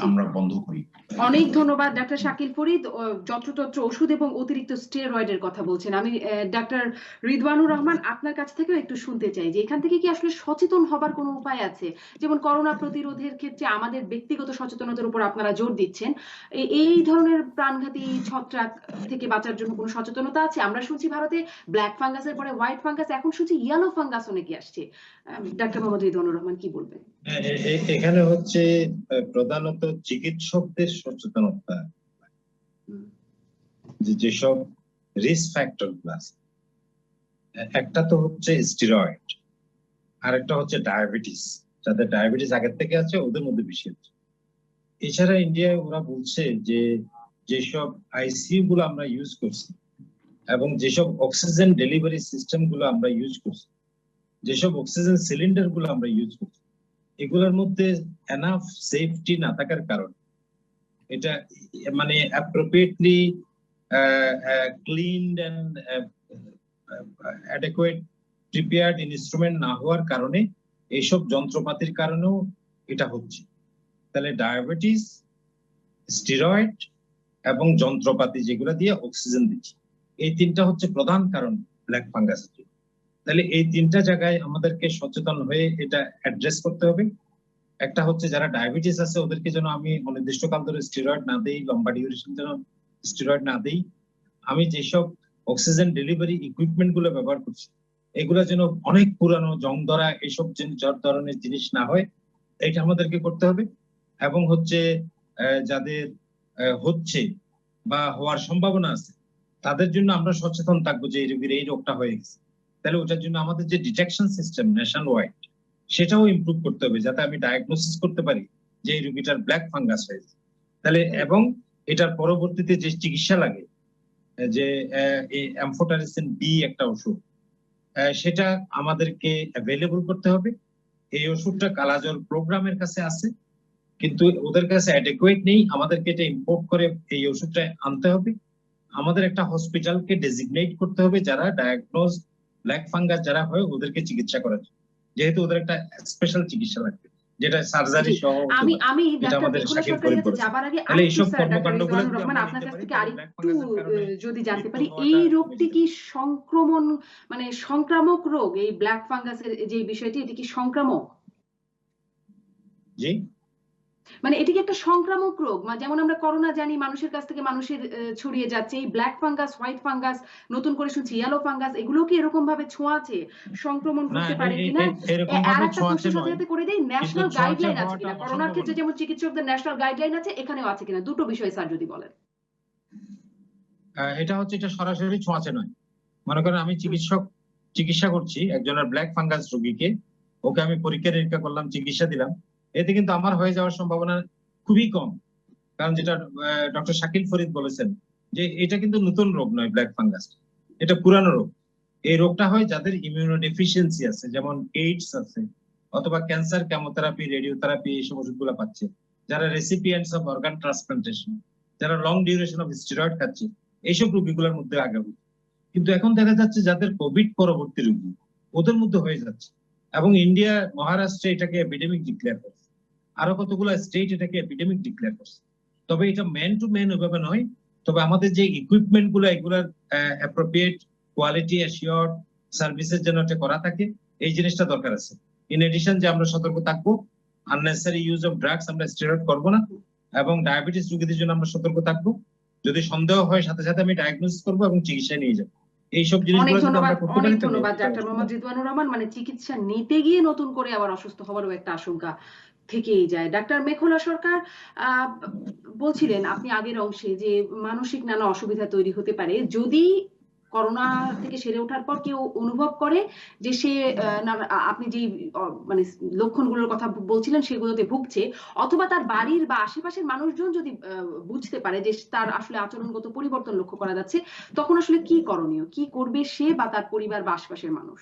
আমরা বন্ধ করি। অনেক ধন্যবাদ ডাক্তার শাকিল ফরিদ। যত্রতত্র ওষুধ এবং অতিরিক্ত স্টেরয়েডের কথা বলছেন। আমি ডাক্তার রিদওয়ানুর রহমান আপনার কাছ থেকেও একটু শুনতে চাই যে এখান থেকে কি আসলে সচেতন হবার কোনো উপায় আছে? যেমন করোনা প্রতিরোধের ক্ষেত্রে আমাদের ব্যক্তিগত সচেতনতার উপর আপনারা জোর দিচ্ছেন, এই ধরনের প্রাণঘাতী ছত্রাক থেকে বাঁচার জন্য কোনো সচেতনতা আছে? আমরা শুনছি ভারতে ব্ল্যাক ফাঙ্গাসের পরে হোয়াইট ফাঙ্গাস, এখন শুনছি ইয়েলো ফাঙ্গাস অনেকে আসছে। ডাক্তার মোহাম্মদ রিদওয়ানুর রহমান কি বলবেন? এখানে হচ্ছে প্রধানত চিকিৎসকদের সচেতনতা, যেসব রিস্ক ফ্যাক্টর প্লাস, একটা তো হচ্ছে স্টেরয়েড, আরেকটা হচ্ছে ডায়াবেটিস। যাদের ডায়াবেটিস আগের থেকে আছে ওদের মধ্যে বেশি হচ্ছে। এছাড়া ইন্ডিয়ায় ওরা বলছে যে যেসব আইসিইউ গুলো আমরা ইউজ করছি এবং যেসব অক্সিজেন ডেলিভারি সিস্টেম গুলো আমরা ইউজ করছি, যেসব অক্সিজেন সিলিন্ডার গুলো আমরা ইউজ করছি, এগুলোর মধ্যে এনাফ সেফটি না থাকার কারণে, এটা মানে appropriately cleaned and adequate prepared instrument না হওয়ার কারণে, এইসব যন্ত্রপাতির কারণেও এটা হচ্ছে। তাহলে ডায়াবেটিস, স্টেরয়েড এবং যন্ত্রপাতি যেগুলো দিয়ে অক্সিজেন দিচ্ছে, এই তিনটা হচ্ছে প্রধান কারণ ব্ল্যাক ফাঙ্গাসের। তাহলে এই তিনটা জায়গায় আমাদেরকে সচেতন হয়ে এটা অ্যাড্রেস করতে হবে। একটা হচ্ছে যারা ডায়াবেটিস আছে ওদেরকে যেন আমি অনির্দিষ্টকাল ধরে স্টেরয়েড না দেই, লম্বা ডিউরেশন যেন স্টেরয়েড না দেই। আমি যেসব অক্সিজেন ডেলিভারি ইকুইপমেন্ট গুলো ব্যবহার করছি এগুলো যেন অনেক পুরানো, জং ধরা, এইসব ধরনের জিনিস না হয়, এটা আমাদেরকে করতে হবে। এবং হচ্ছে যাদের হচ্ছে বা হওয়ার সম্ভাবনা আছে তাদের জন্য আমরা সচেতন থাকবো যে এই রোগীর এই রোগটা হয়ে গেছে। তাহলে ওটার জন্য আমাদের যে ডিটেকশন সিস্টেম ন্যাশনাল ওয়াইড, সেটাও ইমপ্রুভ করতে হবে, যাতে আমি ডায়াগনোসিস করতে পারি যে এই রোগীটার ব্ল্যাক ফাঙ্গাস হয়েছে। তাহলে এবং এটার পরবর্তীতে যে চিকিৎসা লাগে, যে অ্যামফোটারিসিন বি একটা ওষুধ, সেটা আমাদেরকে অ্যাভেলেবল করতে হবে। এই ওষুধটা কালাজ্বর প্রোগ্রামের কাছে আছে, কিন্তু ওদের কাছে অ্যাডেকুয়েট নেই, আমাদেরকে এটা ইম্পোর্ট করে এই ওষুধটা আনতে হবে। আমাদের একটা হসপিটালকে ডেজিগনেট করতে হবে যারা ডায়াগনোজ ব্ল্যাক ফাঙ্গাস যারা হয় ওদেরকে চিকিৎসা করার জন্য, যেহেতু ওদের একটা স্পেশাল চিকিৎসা লাগবে, যেটা সার্জারি সহ। আমি ডাক্তার বেহুলা সরকারের কাছে যাবার আগে এইসব কর্মকাণ্ডগুলো রহমান আপনার কাছ থেকে আরেকটু যদি জানতে পারি, এই রোগটি কি সংক্রমণ মানে সংক্রামক রোগ? এই ব্ল্যাক ফাঙ্গাসের যে বিষয়টি, এটি কি সংক্রামক? জি, মানে এটি কি একটা সংক্রামক রোগ? যেমন আমরা করোনা জানি মানুষের কাছ থেকে মানুষের ছড়িয়ে যাচ্ছে, এই ব্ল্যাক ফাঙ্গাস, হোয়াইট ফাঙ্গাস, নতুন করে শুনছি ইয়েলো ফাঙ্গাস, এগুলো কি এরকম ভাবে ছোঁয়াচে সংক্রমণ করতে পারে কিনা? আর একটা প্রশ্ন সাথে করে দেই, ন্যাশনাল গাইডলাইন আছে কিনা? করোনার ক্ষেত্রে যেমন চিকিৎসকদের ন্যাশনাল গাইডলাইন আছে, এখানেও আছে কিনা? দুটো বিষয় স্যার যদি বলেন। এটা হচ্ছে, এটা সরাসরি ছোঁয়াচে নয়। মনে করেন আমি চিকিৎসা করছি একজনের ব্ল্যাক ফাঙ্গাস রোগীকে, ওকে আমি পরীক্ষা নিরীক্ষা করলাম, চিকিৎসা দিলাম, এতে কিন্তু আমার হয়ে যাওয়ার সম্ভাবনা খুবই কম। কারণ যেটা ডক্টর শাকিল ফরিদ বলেছেন যে এটা কিন্তু নতুন রোগ নয়, ব্ল্যাক ফাঙ্গাস এটা পুরানো রোগ। এই রোগটা হয় যাদের ইমিউনোডেফিসিয়েন্সি আছে, যেমন এইডস আছে, অথবা ক্যান্সার, কেমোথেরাপি, রেডিওথেরাপি এইসব ওষুধগুলো পাচ্ছে, যারা রেসিপিয়েন্টস অফ অর্গান ট্রান্সপ্লান্টেশন, যারা লং ডিউরেশন অফ স্টেরয়েড খাচ্ছে, এইসব রোগীগুলোর মধ্যে আগে হতো। কিন্তু এখন দেখা যাচ্ছে যাদের কোভিড পরবর্তী রোগী ওদের মধ্যে হয়ে যাচ্ছে, এবং ইন্ডিয়া, মহারাষ্ট্রে এটাকে এপিডেমিক ডিক্লেয়ার করছে, আরো কতগুলো স্টেট এটাকে এপিডেমিক ডিক্লেয়ার করছে। তবে এটা ম্যান টু ম্যান ওইভাবে নয়, তবে আমাদের যে ইকুইপমেন্ট গুলো এগুলার অ্যাপ্রোপ্রিয়েট কোয়ালিটি অ্যাসিওর্ড সার্ভিসের জন্য এটা করা থাকে, এই জিনিসটা দরকার আছে। ইন এডিশন যে আমরা সতর্ক থাকবো, আননেসেসারি ইউজ অফ ড্রাগস আমরা স্টেরয়েড করবো না, এবং ডায়াবেটিস রোগীদের জন্য আমরা সতর্ক থাকবো। যদি সন্দেহ হয় সাথে সাথে আমি ডায়াগনোসিস করবো এবং চিকিৎসায় নিয়ে যাবো। এইসব অনেক জিনিসগুলো যদি ধন্যবাদ, আমরা করতে অনেক পারি ধন্যবাদ তাহলে ডাক্তার মোহাম্মদ রিদওয়ানুর রহমান। মানে চিকিৎসা নিতে গিয়ে নতুন করে আবার অসুস্থ হওয়ারও একটা আশঙ্কা থেকেই যায়। ডাক্তার মেঘলা সরকার বলছিলেন আপনি আগের অংশে যে মানসিক নানা অসুবিধা তৈরি হতে পারে যদি করোনা থেকে সেরে ওঠার পর কেউ অনুভব করে যে সে আপনি যে মানে লক্ষণগুলোর কথা বলছিলেন সেগুলোতে ভুগছে, অথবা তার বাড়ির বা আশেপাশের মানুষজন যদি বুঝতে পারে যে তার আসলে আচরণগত পরিবর্তন লক্ষ্য করা যাচ্ছে, তখন আসলে কি করণীয়, কি করবে সে বা তার পরিবার বা আশেপাশের মানুষ?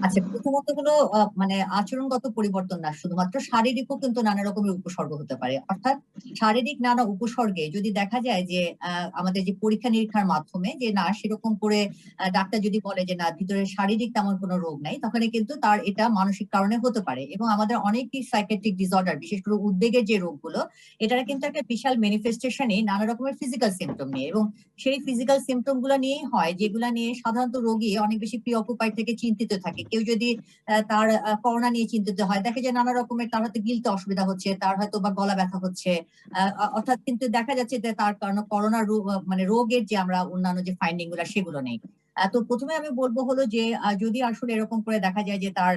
আচ্ছা, প্রথমত হলো মানে আচরণগত পরিবর্তন না, শুধুমাত্র শারীরিকও কিন্তু নানা রকমের উপসর্গ হতে পারে। অর্থাৎ শারীরিক নানা উপসর্গে যদি দেখা যায় যে আমাদের যে পরীক্ষা নিরীক্ষার মাধ্যমে যে না সেরকম করে ডাক্তার যদি বলে যে না ভিতরে শারীরিক তেমন কোনো রোগ নাই, তখন কিন্তু তার এটা মানসিক কারণে হতে পারে। এবং আমাদের অনেকই সাইকিয়াট্রিক ডিসঅর্ডার, বিশেষ করে উদ্বেগের যে রোগগুলো, এটার কিন্তু একটা বিশাল ম্যানিফেস্টেশনই নানা রকমের ফিজিক্যাল সিমটম নিয়ে, এবং সেই ফিজিক্যাল সিমটম গুলো নিয়েই হয় যেগুলা নিয়ে সাধারণত রোগী অনেক বেশি প্রিঅকুপাইড থেকে চিন্তিত থাকে। কেউ যদি তার করোনা নিয়ে চিন্তিত হয়, দেখে যে নানা রকমের তার হয়তো গিলতে অসুবিধা হচ্ছে, তার হয়তো বা গলা ব্যথা হচ্ছে, অর্থাৎ কিন্তু দেখা যাচ্ছে যে তার কারণে করোনা মানে রোগের যে আমরা অন্যান্য যে ফাইন্ডিং গুলা সেগুলো নেই। তো প্রথমে আমি বলবো হলো যে যদি আসলে এরকম করে দেখা যায় যে তার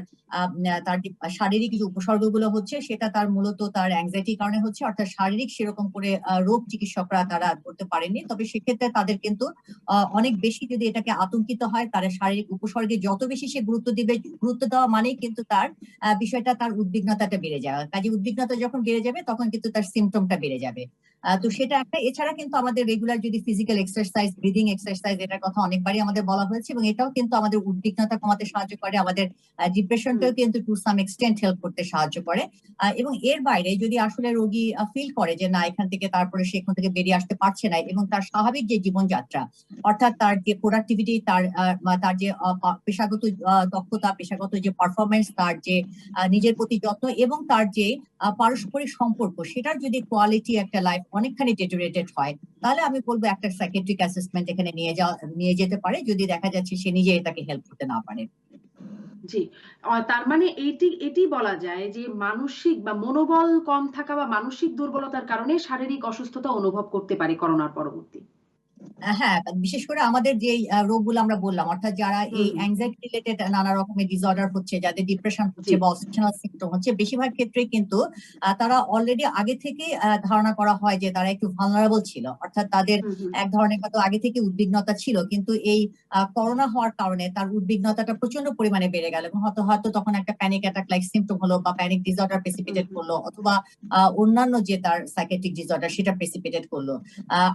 তার যে শারীরিক যে উপসর্গগুলো হচ্ছে সেটা তার মূলত তার অ্যাংজাইটির কারণে হচ্ছে, অর্থাৎ শারীরিক সেরকম করে রোগ চিকিৎসকরা তারা করতে পারেনি, তবে সেক্ষেত্রে তাদের কিন্তু অনেক বেশি যদি এটাকে আতঙ্কিত হয়, তার শারীরিক উপসর্গে যত বেশি সে গুরুত্ব দিবে, গুরুত্ব দেওয়া মানেই কিন্তু তার বিষয়টা তার উদ্বিগ্নতাটা বেড়ে যাবে। কাজে উদ্বিগ্নতা যখন বেড়ে যাবে তখন কিন্তু তার সিমটমটা বেড়ে যাবে। তো সেটা একটা। এছাড়া কিন্তু আমাদের রেগুলার যদি ফিজিক্যাল এক্সারসাইজ, ব্রিদিং এক্সারসাইজ, এটার কথা অনেকবারই আমাদের বলা হয়েছে, এবং এটাও কিন্তু আমাদের উদ্বিগ্নতা কমাতে সাহায্য করে, আমাদের ডিপ্রেশনকেও কিন্তু টু সাম এক্সটেন্ট হেল্প করতে সাহায্য করে। এবং এর বাইরে যদি আসলে রোগী ফিল করে যে না এখান থেকে তারপরে সে এখান থেকে বেরিয়ে আসতে পারছে না, এবং তার স্বাভাবিক যে জীবনযাত্রা, অর্থাৎ তার যে প্রোডাক্টিভিটি, তার যে পেশাগত দক্ষতা, পেশাগত যে পারফরমেন্স, তার যে নিজের প্রতি যত্ন, এবং তার যে পারস্পরিক সম্পর্ক, সেটার যদি কোয়ালিটি একটা লাইফ অনেকখানি ডেটোরেটেড হয়, তাহলে আমি বলবো একটা সাইকিয়াট্রিক অ্যাসেসমেন্ট এখানে নিয়ে যেতে পারে, যদি দেখা যাচ্ছে সে নিজে তাকে হেল্প করতে না পারে। জি, তার মানে এটি বলা যায় যে মানসিক বা মনোবল কম থাকা বা মানসিক দুর্বলতার কারণে শারীরিক অসুস্থতা অনুভব করতে পারে করোনার পরবর্তী। হ্যাঁ, বিশেষ করে আমাদের যে রোগগুলো আমরা বললাম, অর্থাৎ যারা এই অ্যাংজাইটি রিলেটেড নানা রকমের ডিসঅর্ডার হচ্ছে, যাদের ডিপ্রেশন হচ্ছে বা অবসেশনাল সিম্পটম হচ্ছে, বেশিরভাগ ক্ষেত্রে কিন্তু তারা অলরেডি আগে থেকে ধারণা করা হয় যে তারা একটু ভালনারেবল ছিল, অর্থাৎ তাদের এক ধরনের হয়তো আগে থেকে উদ্বিগ্নতা ছিল, কিন্তু এই করোনা হওয়ার কারণে তার উদ্বিগ্নতাটা প্রচন্ড পরিমাণে বেড়ে গেল, এবং হয়তো তখন একটা প্যানিক অ্যাটাক লাইক সিম্পটম হলো, বা প্যানিক ডিসঅর্ডার প্রেসিপিটেট করলো, অথবা অন্যান্য যে তার সাইকিয়াট্রিক ডিসঅর্ডার সেটা প্রেসিপিটেট করলো।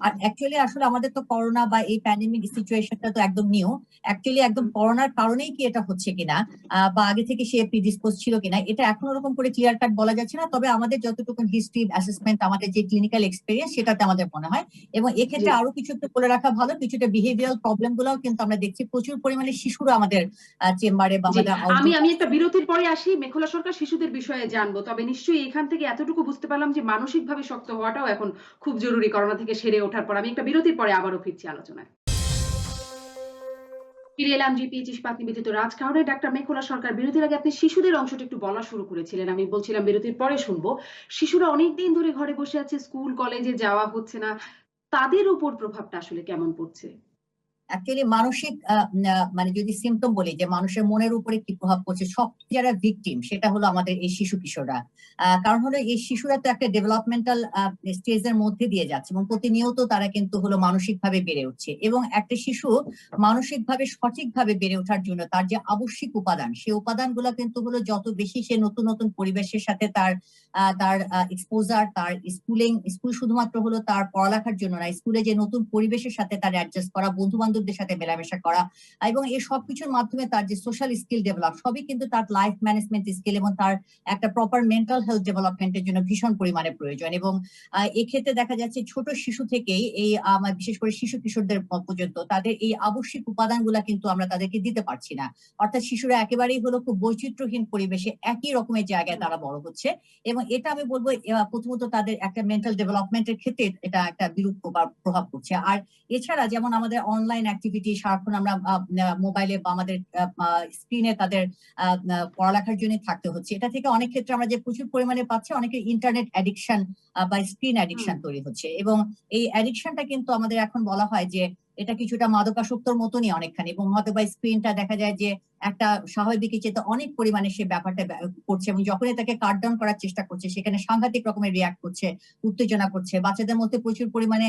আর অ্যাকচুয়ালি আসলে আমাদের তো করোনা বা এই প্যান্ডেমিক সিচুয়েশনটা তো একদম নিউ। অ্যাকচুয়ালি একদম করোনার কারণেই কি এটা হচ্ছে কিনা, বা আগে থেকে সে প্রিডিসপোজ ছিল কিনা, এটা এখন ওরকম করে ক্লিয়ার কাট বলা যাচ্ছে না। তবে আমাদের যতটুকু হিস্ট্রি অ্যাসেসমেন্ট, আমাদের যে ক্লিনিক্যাল এক্সপেরিয়েন্স, সেটাতে আমাদের মনে হয়। এবং এক্ষেত্রে আরো কিছু একটু বলে রাখা ভালো, কিছুটা বিহেভিয়ারাল প্রবলেম গুলোও কিন্তু আমরা দেখছি, প্রচুর পরিমাণে শিশুরা আমাদের চেম্বারে বা আমাদের আমি একটা বিরতির পরে আসি, মেঘলা সরকার শিশুদের বিষয়ে জানবো। তবে নিশ্চয়ই এখান থেকে এতটুকু বুঝতে পারলাম যে মানসিকভাবে শক্ত হওয়াটাও এখন খুব জরুরি করোনা থেকে সেরে ওঠার পর। আমি একটা বিরতির পরে আবারও ফিরছি আলোচনায়। ফিরে এলাম জিপিএইচ ইস্পাত নিবেদিত রাজকাহনে। ডাক্তার মেঘলা সরকার, বিরতির আগে আপনি শিশুদের অংশটা একটু বলা শুরু করেছিলেন, আমি বলছিলাম বিরতির পরে শুনবো। শিশুরা অনেকদিন ধরে ঘরে বসে আছে, স্কুল কলেজে যাওয়া হচ্ছে না, তাদের উপর প্রভাবটা আসলে কেমন পড়ছে? অ্যাকচুয়ালি মানসিক মানে যদি সিমটম বলি যে মানুষের মনের উপরে কি প্রভাব পড়ছে, সব যারা ভিকটিম সেটা হলো আমাদের এই শিশু কিশোররা। কারণ হলো এই শিশুরা তো একটা ডেভেলপমেন্টাল স্টেজের মধ্যে দিয়ে যাচ্ছে, এবং প্রতিনিয়ত তারা কিন্তু হলো মানসিক ভাবে বেড়ে উঠছে। এবং একটা শিশু মানসিক ভাবে সঠিকভাবে বেড়ে ওঠার জন্য তার যে আবশ্যিক উপাদান, সেই উপাদানগুলো কিন্তু হলো যত বেশি সে নতুন নতুন পরিবেশের সাথে তার তার এক্সপোজার, তার স্কুল শুধুমাত্র হলো তার পড়ালেখার জন্য না, স্কুলে যে নতুন পরিবেশের সাথে তার অ্যাডজাস্ট করা, বন্ধু বান্ধবদের সাথে মেলামেশা করা, এবং এই সবকিছুর মাধ্যমে তার যে সোশ্যাল স্কিল ডেভেলপ, সবই কিন্তু তার লাইফ ম্যানেজমেন্ট স্কিল এবং তার একটা প্রপার মেন্টাল হেলথ ডেভেলপমেন্টের জন্য ভীষণ পরিমাণে প্রয়োজন। এবং এক্ষেত্রে দেখা যাচ্ছে ছোট শিশু থেকেই এই বিশেষ করে শিশু কিশোরদের পর্যন্ত তাদের এই আবশ্যিক উপাদানগুলা কিন্তু আমরা তাদেরকে দিতে পারছি না। অর্থাৎ শিশুরা একেবারেই হলো খুব বৈচিত্র্যহীন পরিবেশে একই রকমের জায়গায় তারা বড় হচ্ছে, এবং এটা আমি বলবো প্রথমত তাদের একটা মেন্টাল ডেভেলপমেন্টের ক্ষেত্রে এটা একটা বিরূপ প্রভাব পড়ছে। আর এছাড়া যেমন আমাদের অনলাইন অ্যাক্টিভিটি, সারাক্ষণ আমরা মোবাইলে বা আমাদের স্ক্রিনে তাদের পড়ালেখার জন্য থাকতে হচ্ছে, এটা থেকে অনেক ক্ষেত্রে আমরা যে প্রচুর পরিমাণে পাচ্ছি, অনেকের ইন্টারনেট অ্যাডিকশন বা স্ক্রিন অ্যাডিকশন তৈরি হচ্ছে। এবং এই অ্যাডিকশনটা কিন্তু আমাদের এখন বলা হয় যে এটা কিছুটা মাদকাসক্তর মতনই অনেকখানি, এবং হয়তো বা স্ক্রিনটা দেখা যায় যে একটা স্বাভাবিকের চেয়ে অনেক পরিমাণে সে ব্যাপারটা করছে, এবং যখনই তাকে কাট ডাউন করার চেষ্টা করছে সেখানে সাংঘাতিক রকমের রিয়াক্ট করছে, উত্তেজনা করছে, বাচ্চাদের মধ্যে প্রচুর পরিমাণে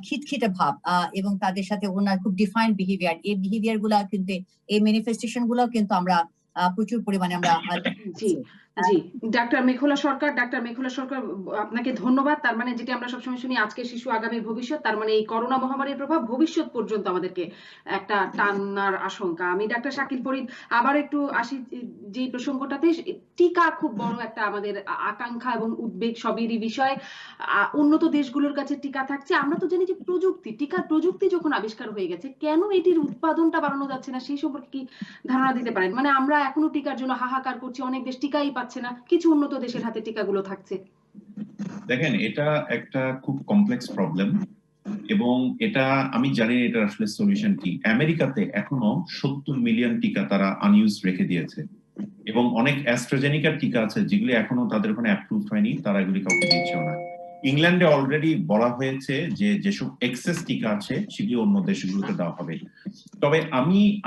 খিটখিটে ভাব এবং তাদের সাথে ওনার খুব ডিফাইন্ড বিহেভিয়ার, এই বিহেভিয়ার গুলা কিন্তু, এই ম্যানিফেস্টেশন গুলাও কিন্তু আমরা প্রচুর পরিমাণে আমরা জি জি ডাক্তার মেঘলা সরকার, আপনাকে ধন্যবাদ। তার মানে যেটা আমরা সবসময় শুনি, আজকে শিশু আগামী ভবিষ্যৎ, তার মানে এই করোনা মহামারীর প্রভাব ভবিষ্যৎ পর্যন্ত আমাদেরকে একটা টানার আশঙ্কা। আমি ডাক্তার শাকিল ফরিদ আবার একটু আসি যে প্রসঙ্গটাতে, টিকা খুব বড় একটা আমাদের আকাঙ্ক্ষা এবং উদ্বেগ সবেরই বিষয়। উন্নত দেশগুলোর কাছে টিকা থাকছে, আমরা তো জানি যে প্রযুক্তি যখন আবিষ্কার হয়ে গেছে, কেন এটির উৎপাদনটা বাড়ানো যাচ্ছে না সেই সম্পর্কে কি ধারণা দিতে পারেন? মানে আমরা এখনো টিকার জন্য হাহাকার করছি, অনেক দেশ টিকাই পাচ্ছে না, কিছু উন্নত দেশের হাতে টিকাগুলো থাকছে। দেখেন, এটা একটা খুব কমপ্লেক্স প্রবলেম, এবং এটা আমি জানি এটা আসলে সলিউশন কি। আমেরিকাতে এখনো 70 মিলিয়ন টিকা তারা আনইউজ রেখে দিয়েছে, এবং অনেক অ্যাস্ট্রাজেনিকার টিকা আছে যেগুলি এখনো তাদের ওখানে অ্যাপ্রুভ হয়নি, তারা এগুলি কাউকে দিচ্ছেও না। ইংল্যান্ডে অলরেডি বলা হয়েছে যে যেসব এক্সেস টিকা আছে সেগুলি অন্য দেশগুলোতে দেওয়া হবে। তবে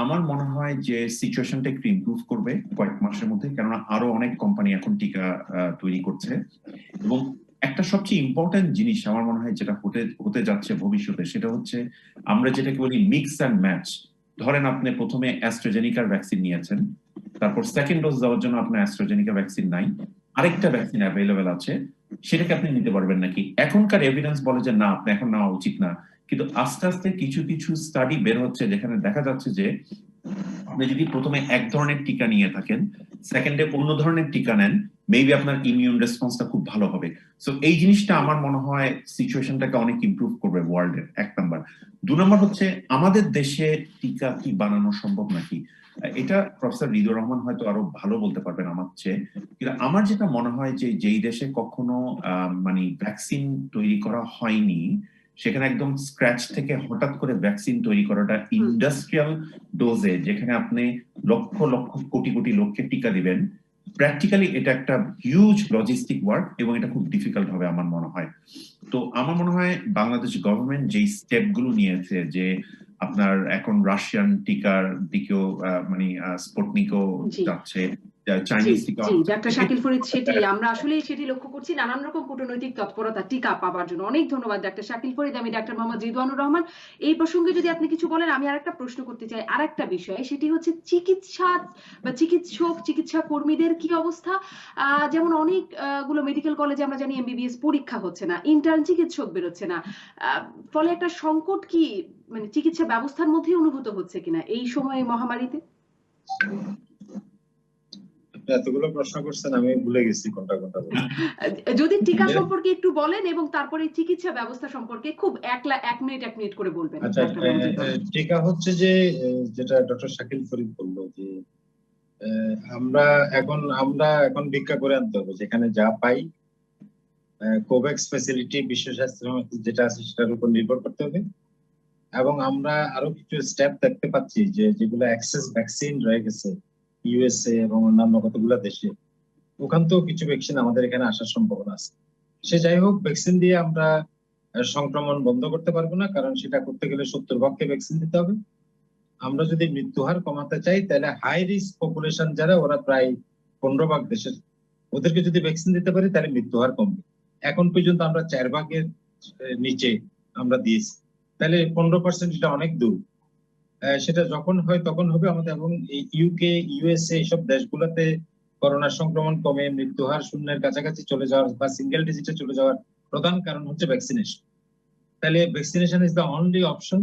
আমার মনে হয় যে সিচুয়েশনটা একটু ইমপ্রুভ করবে কয়েক মাসের মধ্যে, কেননা আরো অনেক কোম্পানি এখন টিকা তৈরি করছে। এবং একটা সবচেয়ে ইম্পর্টেন্ট জিনিস আমার মনে হয় যেটা হতে যাচ্ছে ভবিষ্যতে, সেটা হচ্ছে আমরা যেটাকে বলি মিক্স অ্যান্ড ম্যাচ। ধরেন আপনি প্রথমে অ্যাস্ট্রাজেনিকার ভ্যাকসিন নিয়েছেন, তারপর সেকেন্ড ডোজ দেওয়ার জন্য আপনার অ্যাস্ট্রাজেনিকা ভ্যাকসিন নাই, আরেকটা ভ্যাকসিন অ্যাভেলেবেল আছে, সেটাকে আপনি নিতে পারবেন নাকি? এখনকার এভিডেন্স বলে যে না, আপনি এখন নেওয়া উচিত না। কিন্তু আস্তে আস্তে কিছু কিছু স্টাডি বের হচ্ছে যেখানে দেখা যাচ্ছে যে আপনি যদি প্রথমে এক ধরনের টিকা নিয়ে থাকেন, সেকেন্ডে অন্য ধরনের টিকা নেন, মেবি আপনার ইমিউন রেসপন্সটা খুব ভালো হবে। সো এই জিনিসটা আমার মনে হয় সিচুয়েশনটাকে অনেক ইমপ্রুভ করবে ওয়ার্ল্ডের, এক নাম্বার। 2 নম্বর হচ্ছে আমাদের দেশে টিকা কি বানানো সম্ভব নাকি, এটা প্রফেসর রিদুর রহমান হয়তো আরো ভালো বলতে পারবেন আমার চেয়ে। কিন্তু আমার যেটা মনে হয় যে যেই দেশে কখনো মানে ভ্যাকসিন তৈরি করা হয়নি, সেখানে একদম স্ক্র্যাচ থেকে হঠাৎ করে ভ্যাকসিন তৈরি করাটা ইন্ডাস্ট্রিয়াল ডোজে, যেখানে আপনি লক্ষ লক্ষ কোটি কোটি লোককে টিকা দিবেন, প্র্যাকটিক্যালি এটা একটা হিউজ লজিস্টিক ওয়ার্ক, এবং এটা খুব ডিফিকাল্ট হবে আমার মনে হয়। তো আমার মনে হয় বাংলাদেশ গভর্নমেন্ট যেই স্টেপ গুলো নিয়েছে, যে আপনার এখন রাশিয়ান টিকার দিকেও মানে স্পুটনিকও যাচ্ছে, চাইনিজ টিকা। ডাক্তার শাকিল ফরিদ, আমরা আসলে সেটি লক্ষ্য করছি, নানান রকম কূটনৈতিক তৎপরতা টিকা পাওয়ার জন্য। অনেক ধন্যবাদ ডাক্তার শাকিল ফরিদ। আমি ডাক্তার মোহাম্মদ রিদওয়ানুর রহমান। এই প্রসঙ্গে যদি আপনি কিছু বলেন, আমি আরেকটা প্রশ্ন করতে চাই আরেকটা বিষয়, সেটি হচ্ছে চিকিৎসা কর্মীদের কি অবস্থা? যেমন অনেক গুলো মেডিকেল কলেজে আমরা জানি এমবিবিএস পরীক্ষা হচ্ছে না, ইন্টার্ন চিকিৎসক বেরোচ্ছে না, ফলে একটা সংকট কি মানে চিকিৎসা ব্যবস্থার মধ্যে অনুভূত হচ্ছে কিনা এই সময়ে মহামারীতে? এতগুলো প্রশ্ন করছেন, আমি ভুলে গেছি কোনটা কোনটা। যদি টিকা সম্পর্কে একটু বলেন, এবং তারপরে চিকিৎসা ব্যবস্থা সম্পর্কে খুব এক মিনিট করে বলবেন। আচ্ছা, টিকা হচ্ছে যে যেটা ডক্টর শাকিল ফরিদ বললো, যে আমরা এখন ভিক্ষা করে আনতে হবে, যেখানে যা পাই কোভ্যাক্স ফ্যাসিলিটি, বিশ্ব স্বাস্থ্য সংস্থা যেটা আছে সেটার উপর নির্ভর করতে হবে। এবং আমরা আরো কিছু স্টেপ দেখতে পাচ্ছি যে যেগুলো অ্যাক্সেস ভ্যাকসিন রয়ে গেছে ইউএসএ এবং অন্যান্য কতগুলো দেশে, ওখান থেকেও কিছু ভ্যাকসিন আমাদের এখানে আসার সম্ভাবনা আছে। সে যাই হোক, ভ্যাকসিন দিয়ে আমরা সংক্রমণ বন্ধ করতে পারবো না, কারণ সেটা করতে গেলে 70 ভাগকে ভ্যাকসিন দিতে হবে। আমরা যদি মৃত্যু হার কমাতে চাই, তাহলে হাই রিস্ক পপুলেশন যারা, ওরা প্রায় 15 ভাগ দেশের, ওদেরকে যদি ভ্যাকসিন দিতে পারি তাহলে মৃত্যু হার কমবে। এখন পর্যন্ত আমরা 4 ভাগের নিচে আমরা দিয়েছি, তাহলে 15%, এটা অনেক দূর। সেটা যখন হয় তখন হবে আমাদের। এবং ইউকে, ইউএসএ এইসব দেশগুলোতে করোনা সংক্রমণ কমে মৃত্যু হার শূন্যের কাছাকাছি চলে যাওয়ার বা সিঙ্গেল ডিজিটে চলে যাওয়ার প্রধান কারণ হচ্ছে ভ্যাকসিনেশন। তাহলে vaccination is the only option.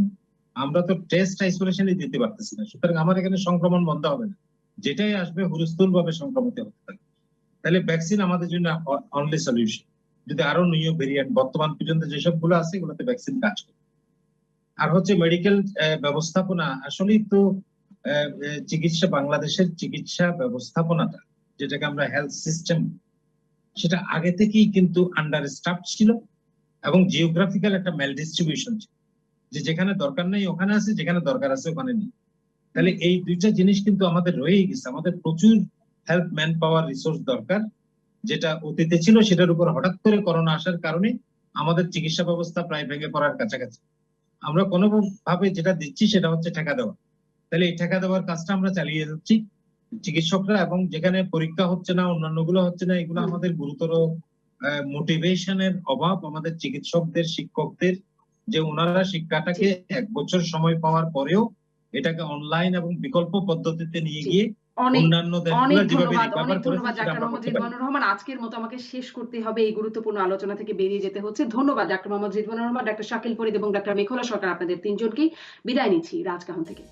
আমরা তো টেস্ট আইসোলেশনই দিতে পারতেছি না, সুতরাং আমার এখানে সংক্রমণ বন্ধ হবে না, যেটাই আসবে হুলস্থুল ভাবে সংক্রমিত হতে থাকে। তাহলে ভ্যাকসিন আমাদের জন্য অনলি সলিউশন। যদি আরো নিউ ভেরিয়েন্ট বর্তমান পর্যন্ত যেসব গুলো আছে এগুলোতে ভ্যাকসিন কাজ করে। আর হচ্ছে মেডিকেল ব্যবস্থাপনা, আসলেই তো চিকিৎসা, বাংলাদেশের চিকিৎসা ব্যবস্থাপনাটা যেটাকে আমরা হেলথ সিস্টেম, সেটা আগে থেকেই কিন্তু আন্ডার স্টাফ ছিল এবং জিওগ্রাফিক্যাল একটা মেল ডিস্ট্রিবিউশন ছিল, যে যেখানে দরকার নেই ওখানে আছে, যেখানে দরকার আছে ওখানে নেই। তাহলে এই দুইটা জিনিস কিন্তু আমাদের রয়েই গেছে। আমাদের প্রচুর হেলথ ম্যান পাওয়ার রিসোর্স দরকার, যেটা অতীতে ছিল, সেটার উপর হঠাৎ করে করোনা আসার কারণে আমাদের চিকিৎসা ব্যবস্থা প্রায় ভেঙে পড়ার কাছাকাছি। আমরা কোনো ভাবে যেটা দিচ্ছি সেটা হচ্ছে টাকা দেওয়া। তাহলে এই টাকা দেওয়ার কাজটা আমরা চালিয়ে যাচ্ছি চিকিৎসকরা, এবং যেখানে পরীক্ষা হচ্ছে না, অন্যান্য গুলো হচ্ছে না, এগুলো আমাদের গুরুতর মোটিভেশনের অভাব আমাদের চিকিৎসকদের, শিক্ষকদের, যে ওনারা শিক্ষাটাকে 1 বছর সময় পাওয়ার পরেও এটাকে অনলাইন এবং বিকল্প পদ্ধতিতে নিয়ে গিয়ে অনেক অন্যান্য দেশগুলো যেভাবে রিকভার করেছে ধন্যবাদ সেটা ডাক্তার আমরা মোহাম্মদ করতে পারি। রিদওয়ানুর রহমান। আজকের মতো আমাকে শেষ করতে হবে, এই গুরুত্বপূর্ণ আলোচনা থেকে বেরিয়ে যেতে হচ্ছে। ধন্যবাদ ডাক্তার মোহাম্মদ রিদওয়ানুর রহমান, ডাক্তার শাকিল ফরিদ এবং ডাক্তার মেঘলা সরকার, আপনাদের তিনজনকেই বিদায় নিচ্ছি রাজকাহন থেকে।